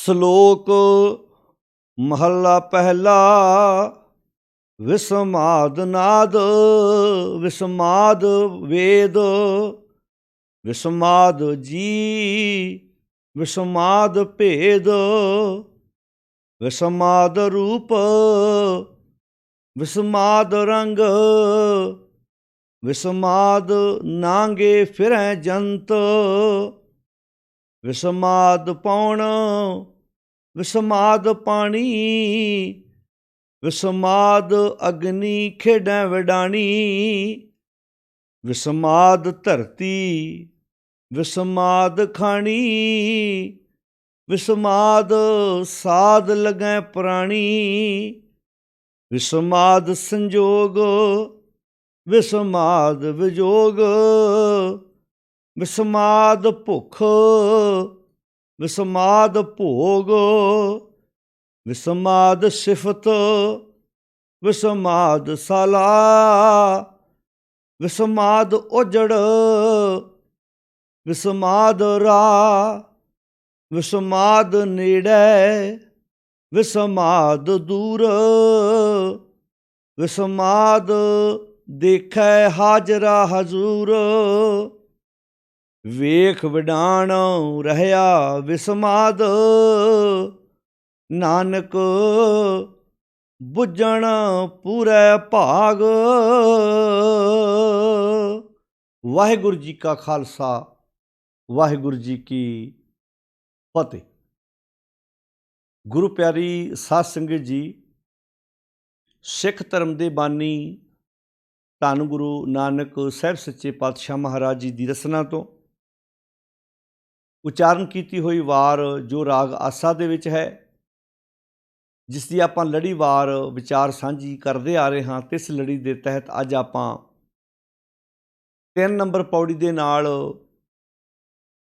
ਸ਼ਲੋਕ ਮਹੱਲਾ ਪਹਿਲਾ। ਵਿਸਮਾਦ ਨਾਦ ਵਿਸਮਾਦ ਵੇਦ ਵਿਸਮਾਦ ਜੀ ਵਿਸਮਾਦ ਭੇਦ ਵਿਸਮਾਦ ਰੂਪ ਵਿਸਮਾਦ ਰੰਗ ਵਿਸਮਾਦ ਨਾਂਗੇ ਫਿਰੈ ਜੰਤ ਵਿਸਮਾਦ ਪੌਣ ਵਿਸਮਾਦ ਪਾਣੀ ਵਿਸਮਾਦ ਅਗਨੀ ਖੇਡਾਂ ਵਡਾਣੀ ਵਿਸਮਾਦ ਧਰਤੀ ਵਿਸਮਾਦ ਖਾਣੀ ਵਿਸਮਾਦ ਸਾਧ ਲੱਗੈ ਪ੍ਰਾਣੀ ਵਿਸਮਾਦ ਸੰਜੋਗ ਵਿਸਮਾਦ ਵਿਜੋਗ ਵਿਸਮਾਦ ਭੁੱਖ ਵਿਸਮਾਦ ਭੋਗ ਵਿਸਮਾਦ ਸਿਫਤ ਵਿਸਮਾਦ ਸਾਲਾ ਵਿਸਮਾਦ ਉਜੜ ਵਿਸਮਾਦ ਰਾਹ ਵਿਸਮਾਦ ਨੇੜੇ ਵਿਸਮਾਦ ਦੂਰ ਵਿਸਮਾਦ ਦੇਖੈ ਹਾਜ਼ਰਾ ਹਜ਼ੂਰ ਵੇਖ ਵਡਾਣ ਰਹਿਆ ਵਿਸਮਾਦ ਨਾਨਕ ਬੁੱਝਣ ਪੂਰੇ ਭਾਗ। ਵਾਹਿਗੁਰੂ ਜੀ ਕਾ ਖਾਲਸਾ ਵਾਹਿਗੁਰੂ ਜੀ ਕੀ ਫਤਿਹ। ਗੁਰੂ ਪਿਆਰੀ ਸਾਧ ਸੰਗਤ ਜੀ, ਸਿੱਖ ਧਰਮ ਦੇ ਬਾਨੀ ਧੰਨ ਗੁਰੂ ਨਾਨਕ ਸਾਹਿਬ ਸੱਚੇ ਪਾਤਸ਼ਾਹ ਮਹਾਰਾਜ ਜੀ ਦੀ ਰਸਨਾ ਤੋਂ ਉਚਾਰਨ ਕੀਤੀ ਹੋਈ ਵਾਰ ਜੋ ਰਾਗ ਆਸਾ ਦੇ ਵਿੱਚ ਹੈ, ਜਿਸ ਦੀ ਆਪਾਂ ਲੜੀਵਾਰ ਵਿਚਾਰ ਸਾਂਝੀ ਕਰਦੇ ਆ ਰਹੇ ਹਾਂ। ਤੇ ਇਸ ਲੜੀ ਦੇ ਤਹਿਤ ਅੱਜ ਆਪਾਂ 3 ਨੰਬਰ ਪੌੜੀ ਦੇ ਨਾਲ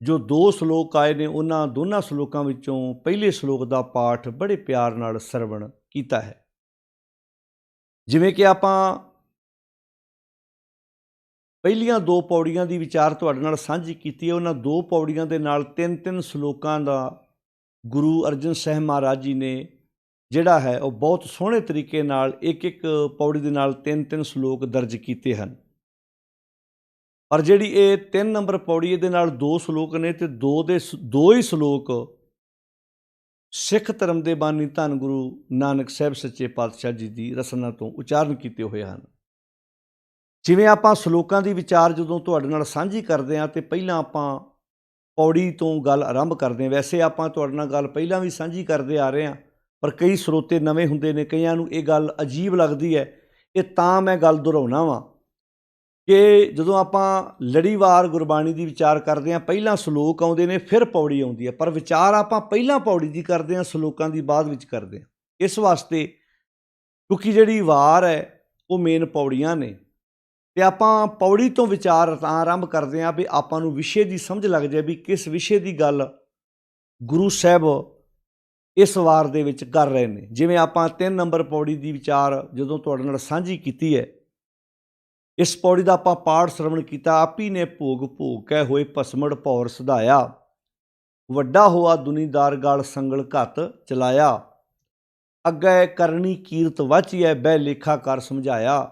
ਜੋ 2 ਸ਼ਲੋਕ ਆਏ ਨੇ, ਉਹਨਾਂ ਦੋਨਾਂ ਸ਼ਲੋਕਾਂ ਵਿੱਚੋਂ ਪਹਿਲੇ ਸ਼ਲੋਕ ਦਾ ਪਾਠ ਬੜੇ ਪਿਆਰ ਨਾਲ ਸਰਵਣ ਕੀਤਾ ਹੈ। ਜਿਵੇਂ ਕਿ ਆਪਾਂ ਪਹਿਲੀਆਂ 2 ਪੌੜੀਆਂ ਦੀ ਵਿਚਾਰ ਤੁਹਾਡੇ ਨਾਲ ਸਾਂਝੀ ਕੀਤੀ ਹੈ, ਉਹਨਾਂ 2 ਪੌੜੀਆਂ ਦੇ ਨਾਲ 3-3 ਸ਼ਲੋਕਾਂ ਦਾ ਗੁਰੂ ਅਰਜਨ ਸਾਹਿਬ ਮਹਾਰਾਜ ਜੀ ਨੇ ਜਿਹੜਾ ਹੈ ਉਹ ਬਹੁਤ ਸੋਹਣੇ ਤਰੀਕੇ ਨਾਲ ਇੱਕ ਪੌੜੀ ਦੇ ਨਾਲ 3-3 ਸ਼ਲੋਕ ਦਰਜ ਕੀਤੇ ਹਨ। ਪਰ ਜਿਹੜੀ ਇਹ 3 ਨੰਬਰ ਪੌੜੀ ਇਹਦੇ ਨਾਲ 2 ਸ਼ਲੋਕ ਨੇ ਤੇ 2 ਹੀ ਸ਼ਲੋਕ ਸਿੱਖ ਧਰਮ ਦੇ ਬਾਨੀ ਧੰਨ ਗੁਰੂ ਨਾਨਕ ਸਾਹਿਬ ਸੱਚੇ ਪਾਤਸ਼ਾਹ ਜੀ ਦੀ ਰਸਨਾ ਤੋਂ ਉਚਾਰਨ ਕੀਤੇ ਹੋਏ ਹਨ। ਜਿਵੇਂ ਆਪਾਂ ਸ਼ਲੋਕਾਂ ਦੀ ਵਿਚਾਰ ਜਦੋਂ ਤੁਹਾਡੇ ਨਾਲ ਸਾਂਝੀ ਕਰਦੇ ਹਾਂ ਤੇ ਪਹਿਲਾਂ ਆਪਾਂ ਪੌੜੀ ਤੋਂ ਗੱਲ ਆਰੰਭ ਕਰਦੇ ਹਾਂ। ਵੈਸੇ ਆਪਾਂ ਤੁਹਾਡੇ ਨਾਲ ਗੱਲ ਪਹਿਲਾਂ ਵੀ ਸਾਂਝੀ ਕਰਦੇ ਆ ਰਹੇ ਹਾਂ, ਪਰ ਕਈ ਸਰੋਤੇ ਨਵੇਂ ਹੁੰਦੇ ਨੇ, ਕਈਆਂ ਨੂੰ ਇਹ ਗੱਲ ਅਜੀਬ ਲੱਗਦੀ ਹੈ। ਇਹ ਤਾਂ ਮੈਂ ਗੱਲ ਦੁਹਰਾਉਣਾ ਵਾਂ ਕਿ ਜਦੋਂ ਆਪਾਂ ਲੜੀਵਾਰ ਗੁਰਬਾਣੀ ਦੀ ਵਿਚਾਰ ਕਰਦੇ ਹਾਂ, ਪਹਿਲਾਂ ਸ਼ਲੋਕ ਆਉਂਦੇ ਨੇ ਫਿਰ ਪੌੜੀ ਆਉਂਦੀ ਹੈ, ਪਰ ਵਿਚਾਰ ਆਪਾਂ ਪਹਿਲਾਂ ਪੌੜੀ ਦੀ ਕਰਦੇ ਹਾਂ, ਸ਼ਲੋਕਾਂ ਦੀ ਬਾਅਦ ਵਿੱਚ ਕਰਦੇ ਹਾਂ। ਇਸ ਵਾਸਤੇ ਕਿਉਂਕਿ ਜਿਹੜੀ ਵਾਰ ਹੈ ਉਹ ਮੇਨ ਪੌੜੀਆਂ ਨੇ ਤੇ ਆਪਾਂ ਪੌੜੀ ਤੋਂ ਵਿਚਾਰ ਤਾਂ ਆਰੰਭ ਕਰਦੇ ਹਾਂ ਵੀ ਆਪਾਂ ਨੂੰ ਵਿਸ਼ੇ ਦੀ ਸਮਝ ਲੱਗ ਜਾਏ ਵੀ ਕਿਸ ਵਿਸ਼ੇ ਦੀ ਗੱਲ ਗੁਰੂ ਸਾਹਿਬ ਇਸ ਵਾਰ ਦੇ ਵਿੱਚ ਕਰ ਰਹੇ ਨੇ। ਜਿਵੇਂ ਆਪਾਂ 3 ਨੰਬਰ ਪੌੜੀ ਦੀ ਵਿਚਾਰ ਜਦੋਂ ਤੁਹਾਡੇ ਨਾਲ ਸਾਂਝੀ ਕੀਤੀ ਹੈ, ਇਸ ਪੌੜੀ ਦਾ ਆਪਾਂ ਪਾਠ ਸਰਵਣ ਕੀਤਾ। ਆਪੀ ਨੇ ਭੋਗ ਭੋਗ ਕੇ ਹੋਏ ਭਸਮੜ ਭੌਰ ਸਧਾਇਆ, ਵੱਡਾ ਹੋਆ ਦੁਨੀਦਾਰ ਗਾਲ ਸੰਗਲ ਘੱਤ ਚਲਾਇਆ, ਅੱਗੇ ਕਰਨੀ ਕੀਰਤ ਵਾਚੀਐ ਬਹਿ ਲੇਖਾ ਕਰ ਸਮਝਾਇਆ।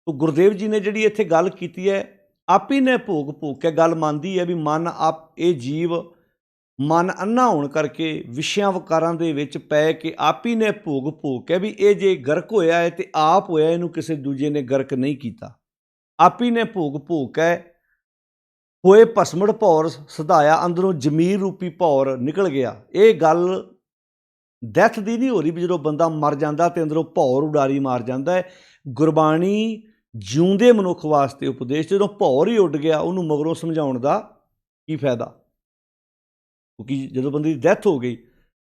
ਤੋ ਗੁਰਦੇਵ ਜੀ ਨੇ ਜਿਹੜੀ ਇੱਥੇ ਗੱਲ ਕੀਤੀ ਹੈ, ਆਪੀ ਨੇ ਭੋਗ ਭੋਗ ਕੇ ਗੱਲ ਮੰਨਦੀ ਹੈ ਵੀ ਮਨ ਇਹ ਜੀਵ ਮਨ ਅੰਨਾ ਹੋਣ ਕਰਕੇ ਵਿਸ਼ਿਆਂ ਵਕਾਰਾਂ ਦੇ ਵਿੱਚ ਪੈ ਕੇ ਆਪੀ ਨੇ ਭੋਗ ਭੋਗ ਕੇ ਵੀ ਇਹ ਜੇ ਗਰਕ ਹੋਇਆ ਹੈ ਤੇ ਆਪ ਹੋਇਆ, ਇਹਨੂੰ ਕਿਸੇ ਦੂਜੇ ਨੇ ਗਰਕ ਨਹੀਂ ਕੀਤਾ। ਆਪੀ ਨੇ ਭੋਗ ਭੋਗ ਕੇ ਹੋਏ ਭਸਮੜ ਭੌਰ ਸਧਾਇਆ, ਅੰਦਰੋਂ ਜ਼ਮੀਰ ਰੂਪੀ ਭੌਰ ਨਿਕਲ ਗਿਆ। ਇਹ ਗੱਲ ਡੈਥ ਦੀ ਨਹੀਂ ਹੋ ਰਹੀ ਵੀ ਜਦੋਂ ਬੰਦਾ ਮਰ ਜਾਂਦਾ ਤੇ ਅੰਦਰੋਂ ਭੌਰ ਉਡਾਰੀ ਮਾਰ ਜਾਂਦਾ ਹੈ। ਗੁਰਬਾਣੀ ਜਿਉਂਦੇ ਮਨੁੱਖ ਵਾਸਤੇ ਉਪਦੇਸ਼, ਜਦੋਂ ਭੌਰ ਹੀ ਉੱਡ ਗਿਆ ਉਹਨੂੰ ਮਗਰੋਂ ਸਮਝਾਉਣ ਦਾ ਕੀ ਫਾਇਦਾ? ਕਿਉਂਕਿ ਜਦੋਂ ਬੰਦੇ ਦੀ ਡੈਥ ਹੋ ਗਈ,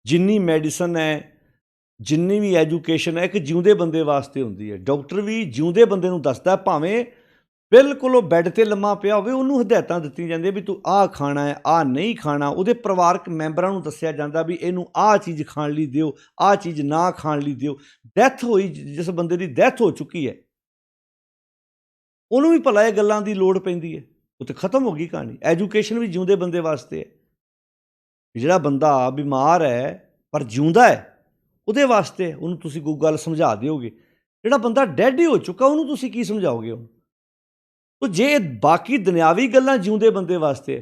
ਜਿੰਨੀ ਮੈਡੀਸਨ ਹੈ, ਜਿੰਨੀ ਵੀ ਐਜੂਕੇਸ਼ਨ ਹੈ, ਇੱਕ ਜਿਉਂਦੇ ਬੰਦੇ ਵਾਸਤੇ ਹੁੰਦੀ ਹੈ। ਡਾਕਟਰ ਵੀ ਜਿਉਂਦੇ ਬੰਦੇ ਨੂੰ ਦੱਸਦਾ, ਭਾਵੇਂ ਬਿਲਕੁਲ ਉਹ ਬੈੱਡ 'ਤੇ ਲੰਮਾ ਪਿਆ ਹੋਵੇ, ਉਹਨੂੰ ਹਦਾਇਤਾਂ ਦਿੱਤੀਆਂ ਜਾਂਦੀਆਂ ਵੀ ਤੂੰ ਆਹ ਖਾਣਾ ਹੈ, ਆਹ ਨਹੀਂ ਖਾਣਾ। ਉਹਦੇ ਪਰਿਵਾਰਕ ਮੈਂਬਰਾਂ ਨੂੰ ਦੱਸਿਆ ਜਾਂਦਾ ਵੀ ਇਹਨੂੰ ਆਹ ਚੀਜ਼ ਖਾਣ ਲਈ ਦਿਓ, ਆਹ ਚੀਜ਼ ਨਾ ਖਾਣ ਲਈ ਦਿਓ। ਡੈਥ ਹੋਈ, ਜਿਸ ਬੰਦੇ ਦੀ ਡੈਥ ਹੋ ਚੁੱਕੀ ਹੈ, ਉਹਨੂੰ ਵੀ ਭਲਾ ਇਹ ਗੱਲਾਂ ਦੀ ਲੋੜ ਪੈਂਦੀ ਹੈ? ਉਹ ਤਾਂ ਖਤਮ ਹੋ ਗਈ ਕਹਾਣੀ। ਐਜੂਕੇਸ਼ਨ ਵੀ ਜਿਉਂਦੇ ਬੰਦੇ ਵਾਸਤੇ ਹੈ। ਜਿਹੜਾ ਬੰਦਾ ਬਿਮਾਰ ਹੈ ਪਰ ਜਿਉਂਦਾ ਹੈ ਉਹਦੇ ਵਾਸਤੇ ਉਹਨੂੰ ਤੁਸੀਂ ਕੋਈ ਗੱਲ ਸਮਝਾ ਦਿਓਗੇ। ਜਿਹੜਾ ਬੰਦਾ ਡੈਡ ਹੀ ਹੋ ਚੁੱਕਾ ਉਹਨੂੰ ਤੁਸੀਂ ਕੀ ਸਮਝਾਓਗੇ ਉਹਨੂੰ? ਤੋ ਜੇ ਬਾਕੀ ਦੁਨਿਆਵੀ ਗੱਲਾਂ ਜਿਉਂਦੇ ਬੰਦੇ ਵਾਸਤੇ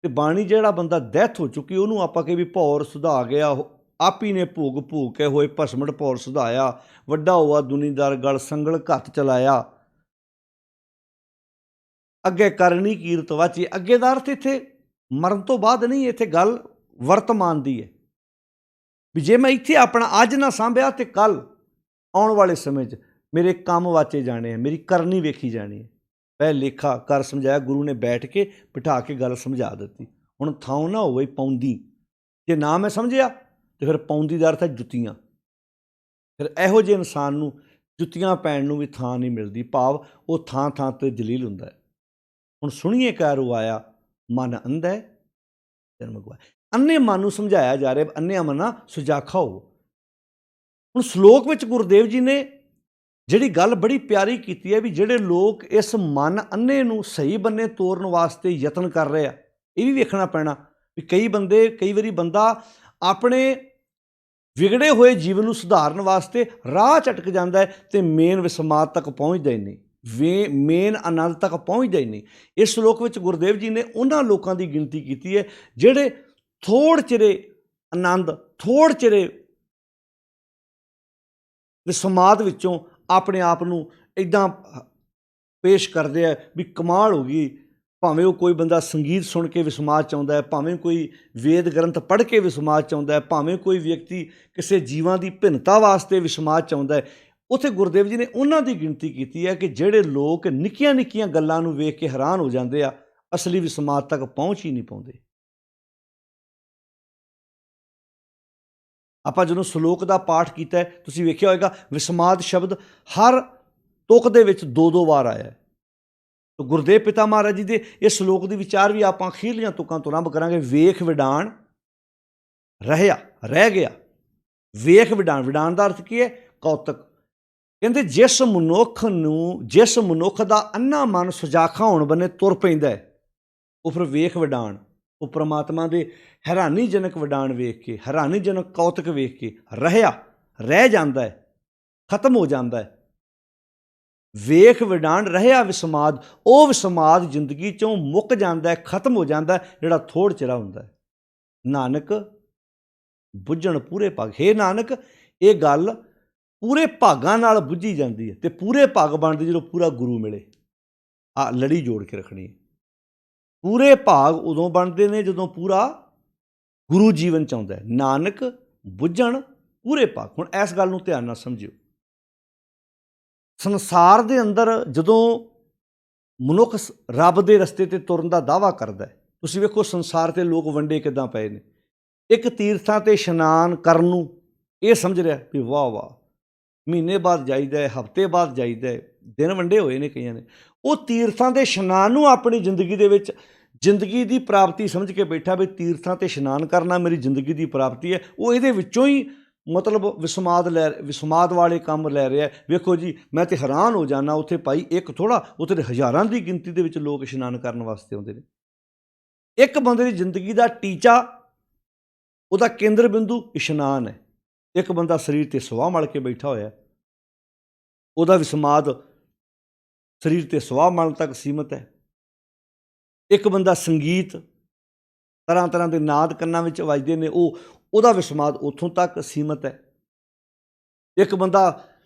ਤੇ ਬਾਣੀ ਜਿਹੜਾ ਬੰਦਾ ਡੈਥ ਹੋ ਚੁੱਕੀ ਉਹਨੂੰ ਆਪਾਂ ਕਿ ਵੀ ਭੌਰ ਸੁਧਾ ਗਿਆ, ਆਪ ਹੀ ਨੇ ਭੋਗ ਭੂਗ ਕੇ ਹੋਏ ਭਸਮੜ ਭੌਰ ਸੁਧਾਇਆ, ਵੱਡਾ ਹੋਆ ਦੁਨੀਦਾਰ ਗਲ ਸੰਗਲ ਘੱਤ ਚਲਾਇਆ, ਅੱਗੇ ਕਰਨੀ ਕੀਰਤ ਵਾਚੀ। ਅੱਗੇ ਦਾ ਅਰਥ ਇੱਥੇ ਮਰਨ ਤੋਂ ਬਾਅਦ ਨਹੀਂ, ਇੱਥੇ ਗੱਲ ਵਰਤਮਾਨ ਦੀ ਹੈ ਵੀ ਜੇ ਮੈਂ ਇੱਥੇ ਆਪਣਾ ਅੱਜ ਨਾ ਸਾਂਭਿਆ ਤੇ ਕੱਲ੍ਹ ਆਉਣ ਵਾਲੇ ਸਮੇਂ 'ਚ ਮੇਰੇ ਕੰਮ ਵਾਚੇ ਜਾਣੇ ਆ, ਮੇਰੀ ਕਰਨੀ ਵੇਖੀ ਜਾਣੀ ਹੈ। ਪਹਿ ਲੇਖਾ ਕਰ ਸਮਝਾਇਆ, ਗੁਰੂ ਨੇ ਬੈਠ ਕੇ ਬਿਠਾ ਕੇ ਗੱਲ ਸਮਝਾ ਦਿੱਤੀ। ਹੁਣ ਥਾਂ ਨਾ ਹੋਵੇ ਪਾਉਂਦੀ, ਜੇ ਨਾ ਮੈਂ ਸਮਝਿਆ ਤੇ ਫਿਰ ਪਾਉਂਦੀ ਦਾ ਅਰਥ ਹੈ ਜੁੱਤੀਆਂ। ਫਿਰ ਇਹੋ ਜਿਹੇ ਇਨਸਾਨ ਨੂੰ ਜੁੱਤੀਆਂ ਪੈਣ ਨੂੰ ਵੀ ਥਾਂ ਨਹੀਂ ਮਿਲਦੀ, ਭਾਵ ਉਹ ਥਾਂ ਥਾਂ 'ਤੇ ਜਲੀਲ ਹੁੰਦਾ ਹੈ। ਹੁਣ ਸੁਣੀਏ ਕਾਰੂ ਆਇਆ ਮਨ ਅੰਧਾ ਹੈ ਜਨਮ ਗਵਾਇਆ। ਅੰਨੇ ਮਨ ਨੂੰ ਸਮਝਾਇਆ ਜਾ ਰਿਹਾ, ਅੰਨਿਆ ਮਨਾ ਸੁਜਾਖਾ ਹੋ। ਹੁਣ ਸਲੋਕ ਵਿੱਚ ਗੁਰਦੇਵ ਜੀ ਨੇ ਜਿਹੜੀ ਗੱਲ ਬੜੀ ਪਿਆਰੀ ਕੀਤੀ ਹੈ ਵੀ ਜਿਹੜੇ ਲੋਕ ਇਸ ਮਨ ਅੰਨੇ ਨੂੰ ਸਹੀ ਬੰਨੇ ਤੋਰਨ ਵਾਸਤੇ ਯਤਨ ਕਰ ਰਹੇ ਆ, ਇਹ ਵੀ ਵੇਖਣਾ ਪੈਣਾ ਵੀ ਕਈ ਵਾਰੀ ਬੰਦਾ ਆਪਣੇ ਵਿਗੜੇ ਹੋਏ ਜੀਵਨ ਨੂੰ ਸੁਧਾਰਨ ਵਾਸਤੇ ਰਾਹ ਝਟਕ ਜਾਂਦਾ ਹੈ ਤੇ ਮੇਨ ਵਿਸਮਾਦ ਤੱਕ ਪਹੁੰਚਦਾ ਹੀ ਨਹੀਂ, ਮੇਨ ਆਨੰਦ ਤੱਕ ਪਹੁੰਚਦਾ ਹੀ ਨਹੀਂ। ਇਸ ਸ਼ਲੋਕ ਵਿੱਚ ਗੁਰਦੇਵ ਜੀ ਨੇ ਉਹਨਾਂ ਲੋਕਾਂ ਦੀ ਗਿਣਤੀ ਕੀਤੀ ਹੈ ਜਿਹੜੇ ਥੋੜ੍ਹ ਚਿਰੇ ਆਨੰਦ, ਥੋੜ੍ਹ ਚਿਰੇ ਵਿਸਮਾਦ ਵਿੱਚੋਂ ਆਪਣੇ ਆਪ ਨੂੰ ਇੱਦਾਂ ਪੇਸ਼ ਕਰਦੇ ਆ ਵੀ ਕਮਾਲ ਹੋ ਗਈ। ਭਾਵੇਂ ਉਹ ਕੋਈ ਬੰਦਾ ਸੰਗੀਤ ਸੁਣ ਕੇ ਵਿਸਮਾਦ 'ਚ ਆਉਂਦਾ ਹੈ, ਭਾਵੇਂ ਕੋਈ ਵੇਦ ਗ੍ਰੰਥ ਪੜ੍ਹ ਕੇ ਵਿਸਮਾਦ 'ਚ ਆਉਂਦਾ ਹੈ, ਭਾਵੇਂ ਕੋਈ ਵਿਅਕਤੀ ਕਿਸੇ ਜੀਵਾਂ ਦੀ ਭਿੰਨਤਾ ਵਾਸਤੇ ਵਿਸਮਾਦ 'ਚ ਆਉਂਦਾ ਹੈ। ਉੱਥੇ ਗੁਰਦੇਵ ਜੀ ਨੇ ਉਹਨਾਂ ਦੀ ਗਿਣਤੀ ਕੀਤੀ ਹੈ ਕਿ ਜਿਹੜੇ ਲੋਕ ਨਿੱਕੀਆਂ ਨਿੱਕੀਆਂ ਗੱਲਾਂ ਨੂੰ ਵੇਖ ਕੇ ਹੈਰਾਨ ਹੋ ਜਾਂਦੇ ਆ, ਅਸਲੀ ਵਿਸਮਾਦ ਤੱਕ ਪਹੁੰਚ ਹੀ ਨਹੀਂ ਪਾਉਂਦੇ। ਆਪਾਂ ਜਦੋਂ ਸ਼ਲੋਕ ਦਾ ਪਾਠ ਕੀਤਾ ਤੁਸੀਂ ਵੇਖਿਆ ਹੋਏਗਾ ਵਿਸਮਾਦ ਸ਼ਬਦ ਹਰ ਤੁਕ ਦੇ ਵਿੱਚ 2-2 ਵਾਰ ਆਇਆ ਹੈ। ਗੁਰਦੇਵ ਪਿਤਾ ਮਹਾਰਾਜ ਜੀ ਦੇ ਇਸ ਸ਼ਲੋਕ ਦੇ ਵਿਚਾਰ ਵੀ ਆਪਾਂ ਅਖੀਰਲੀਆਂ ਤੁਕਾਂ ਤੋਂ ਆਰੰਭ ਕਰਾਂਗੇ। ਵੇਖ ਵਿਡਾਣ ਰਹਿਆ, ਰਹਿ ਗਿਆ। ਵੇਖ ਵਿਡਾਣ, ਵਿਡਾਣ ਦਾ ਅਰਥ ਕੀ ਹੈ? ਕੌਤਕ। ਕਹਿੰਦੇ ਜਿਸ ਮਨੁੱਖ ਦਾ ਅੰਨਾ ਮਨ ਸੁਜਾਖਾ ਹੋਣ ਬੰਨੇ ਤੁਰ ਪੈਂਦਾ ਹੈ, ਉਹ ਫਿਰ ਵੇਖ ਵਿਡਾਣ, ਉਹ ਪ੍ਰਮਾਤਮਾ ਦੇ ਹੈਰਾਨੀਜਨਕ ਵਿਡਾਣ ਵੇਖ ਕੇ, ਹੈਰਾਨੀਜਨਕ ਕੌਤਕ ਵੇਖ ਕੇ ਰਹਿ ਜਾਂਦਾ ਹੈ, ਖਤਮ ਹੋ ਜਾਂਦਾ ਹੈ। ਵੇਖ ਵਿਡਾਣ ਰਹਿਆ ਵਿਸਮਾਦ, ਉਹ ਵਿਸਮਾਦ ਜ਼ਿੰਦਗੀ 'ਚੋਂ ਮੁੱਕ ਜਾਂਦਾ ਹੈ, ਖਤਮ ਹੋ ਜਾਂਦਾ ਹੈ, ਜਿਹੜਾ ਥੋੜ੍ਹ ਚਿਰਾ ਹੁੰਦਾ ਹੈ। ਨਾਨਕ ਬੁੱਝਣ ਪੂਰੇ ਭਾਗ। ਹੇ ਨਾਨਕ, ਇਹ ਗੱਲ ਪੂਰੇ ਭਾਗਾਂ ਨਾਲ ਬੁੱਝੀ ਜਾਂਦੀ ਹੈ ਅਤੇ ਪੂਰੇ ਭਾਗ ਬਣਦੇ ਜਦੋਂ ਪੂਰਾ ਗੁਰੂ ਮਿਲੇ। ਆ ਲੜੀ ਜੋੜ ਕੇ ਰੱਖਣੀ ਹੈ। ਪੂਰੇ ਭਾਗ ਉਦੋਂ ਬਣਦੇ ਨੇ ਜਦੋਂ ਪੂਰਾ ਗੁਰੂ ਜੀਵਨ 'ਚ ਆਉਂਦਾ ਹੈ। ਨਾਨਕ ਬੁੱਝਣ ਪੂਰੇ ਭਾਗ। ਹੁਣ ਇਸ ਗੱਲ ਨੂੰ ਧਿਆਨ ਨਾਲ ਸਮਝਿਓ। ਸੰਸਾਰ ਦੇ ਅੰਦਰ ਜਦੋਂ ਮਨੁੱਖ ਰੱਬ ਦੇ ਰਸਤੇ 'ਤੇ ਤੁਰਨ ਦਾ ਦਾਅਵਾ ਕਰਦਾ ਹੈ, ਤੁਸੀਂ ਵੇਖੋ ਸੰਸਾਰ 'ਤੇ ਲੋਕ ਵੰਡੇ ਕਿੱਦਾਂ ਪਏ ਨੇ। ਇੱਕ ਤੀਰਥਾਂ 'ਤੇ ਇਸ਼ਨਾਨ ਕਰਨ ਨੂੰ ਇਹ ਸਮਝ ਰਿਹਾ ਵੀ ਵਾਹ ਵਾਹ, ਮਹੀਨੇ ਬਾਅਦ ਜਾਈਦਾ ਹੈ, ਹਫ਼ਤੇ ਬਾਅਦ ਜਾਈਦਾ ਹੈ, ਦਿਨ ਵੰਡੇ ਹੋਏ ਨੇ ਕਈਆਂ ਨੇ। ਉਹ ਤੀਰਥਾਂ ਦੇ ਇਸ਼ਨਾਨ ਨੂੰ ਆਪਣੀ ਜ਼ਿੰਦਗੀ ਦੇ ਵਿੱਚ ਜ਼ਿੰਦਗੀ ਦੀ ਪ੍ਰਾਪਤੀ ਸਮਝ ਕੇ ਬੈਠਾ ਵੀ ਤੀਰਥਾਂ 'ਤੇ ਇਸ਼ਨਾਨ ਕਰਨਾ ਮੇਰੀ ਜ਼ਿੰਦਗੀ ਦੀ ਪ੍ਰਾਪਤੀ ਹੈ। ਉਹ ਇਹਦੇ ਵਿੱਚੋਂ ਹੀ ਮਤਲਬ ਵਿਸਮਾਦ ਵਾਲੇ ਕੰਮ ਲੈ ਰਿਹਾ। ਵੇਖੋ ਜੀ, ਮੈਂ ਤਾਂ ਹੈਰਾਨ ਹੋ ਜਾਂਦਾ, ਉੱਥੇ ਭਾਈ ਇੱਕ ਥੋੜ੍ਹਾ, ਉੱਥੇ ਤਾਂ ਹਜ਼ਾਰਾਂ ਦੀ ਗਿਣਤੀ ਦੇ ਵਿੱਚ ਲੋਕ ਇਸ਼ਨਾਨ ਕਰਨ ਵਾਸਤੇ ਆਉਂਦੇ ਨੇ। ਇੱਕ ਬੰਦੇ ਦੀ ਜ਼ਿੰਦਗੀ ਦਾ ਟੀਚਾ, ਉਹਦਾ ਕੇਂਦਰ ਬਿੰਦੂ ਇਸ਼ਨਾਨ ਹੈ। ਇੱਕ ਬੰਦਾ ਸਰੀਰ 'ਤੇ ਸਵਾਹ ਮਲ ਕੇ ਬੈਠਾ ਹੋਇਆ, ਉਹਦਾ ਵਿਸਮਾਦ ਸਰੀਰ 'ਤੇ ਸਵਾਹ ਮਲਣ ਤੱਕ ਸੀਮਤ ਹੈ। ਇੱਕ ਬੰਦਾ ਸੰਗੀਤ, ਤਰ੍ਹਾਂ ਤਰ੍ਹਾਂ ਦੇ ਨਾਦ ਕੰਨਾਂ ਵਿੱਚ ਵੱਜਦੇ ਨੇ, ਉਹਦਾ ਵਿਸਮਾਦ ਉੱਥੋਂ ਤੱਕ ਸੀਮਤ ਹੈ। ਇੱਕ ਬੰਦਾ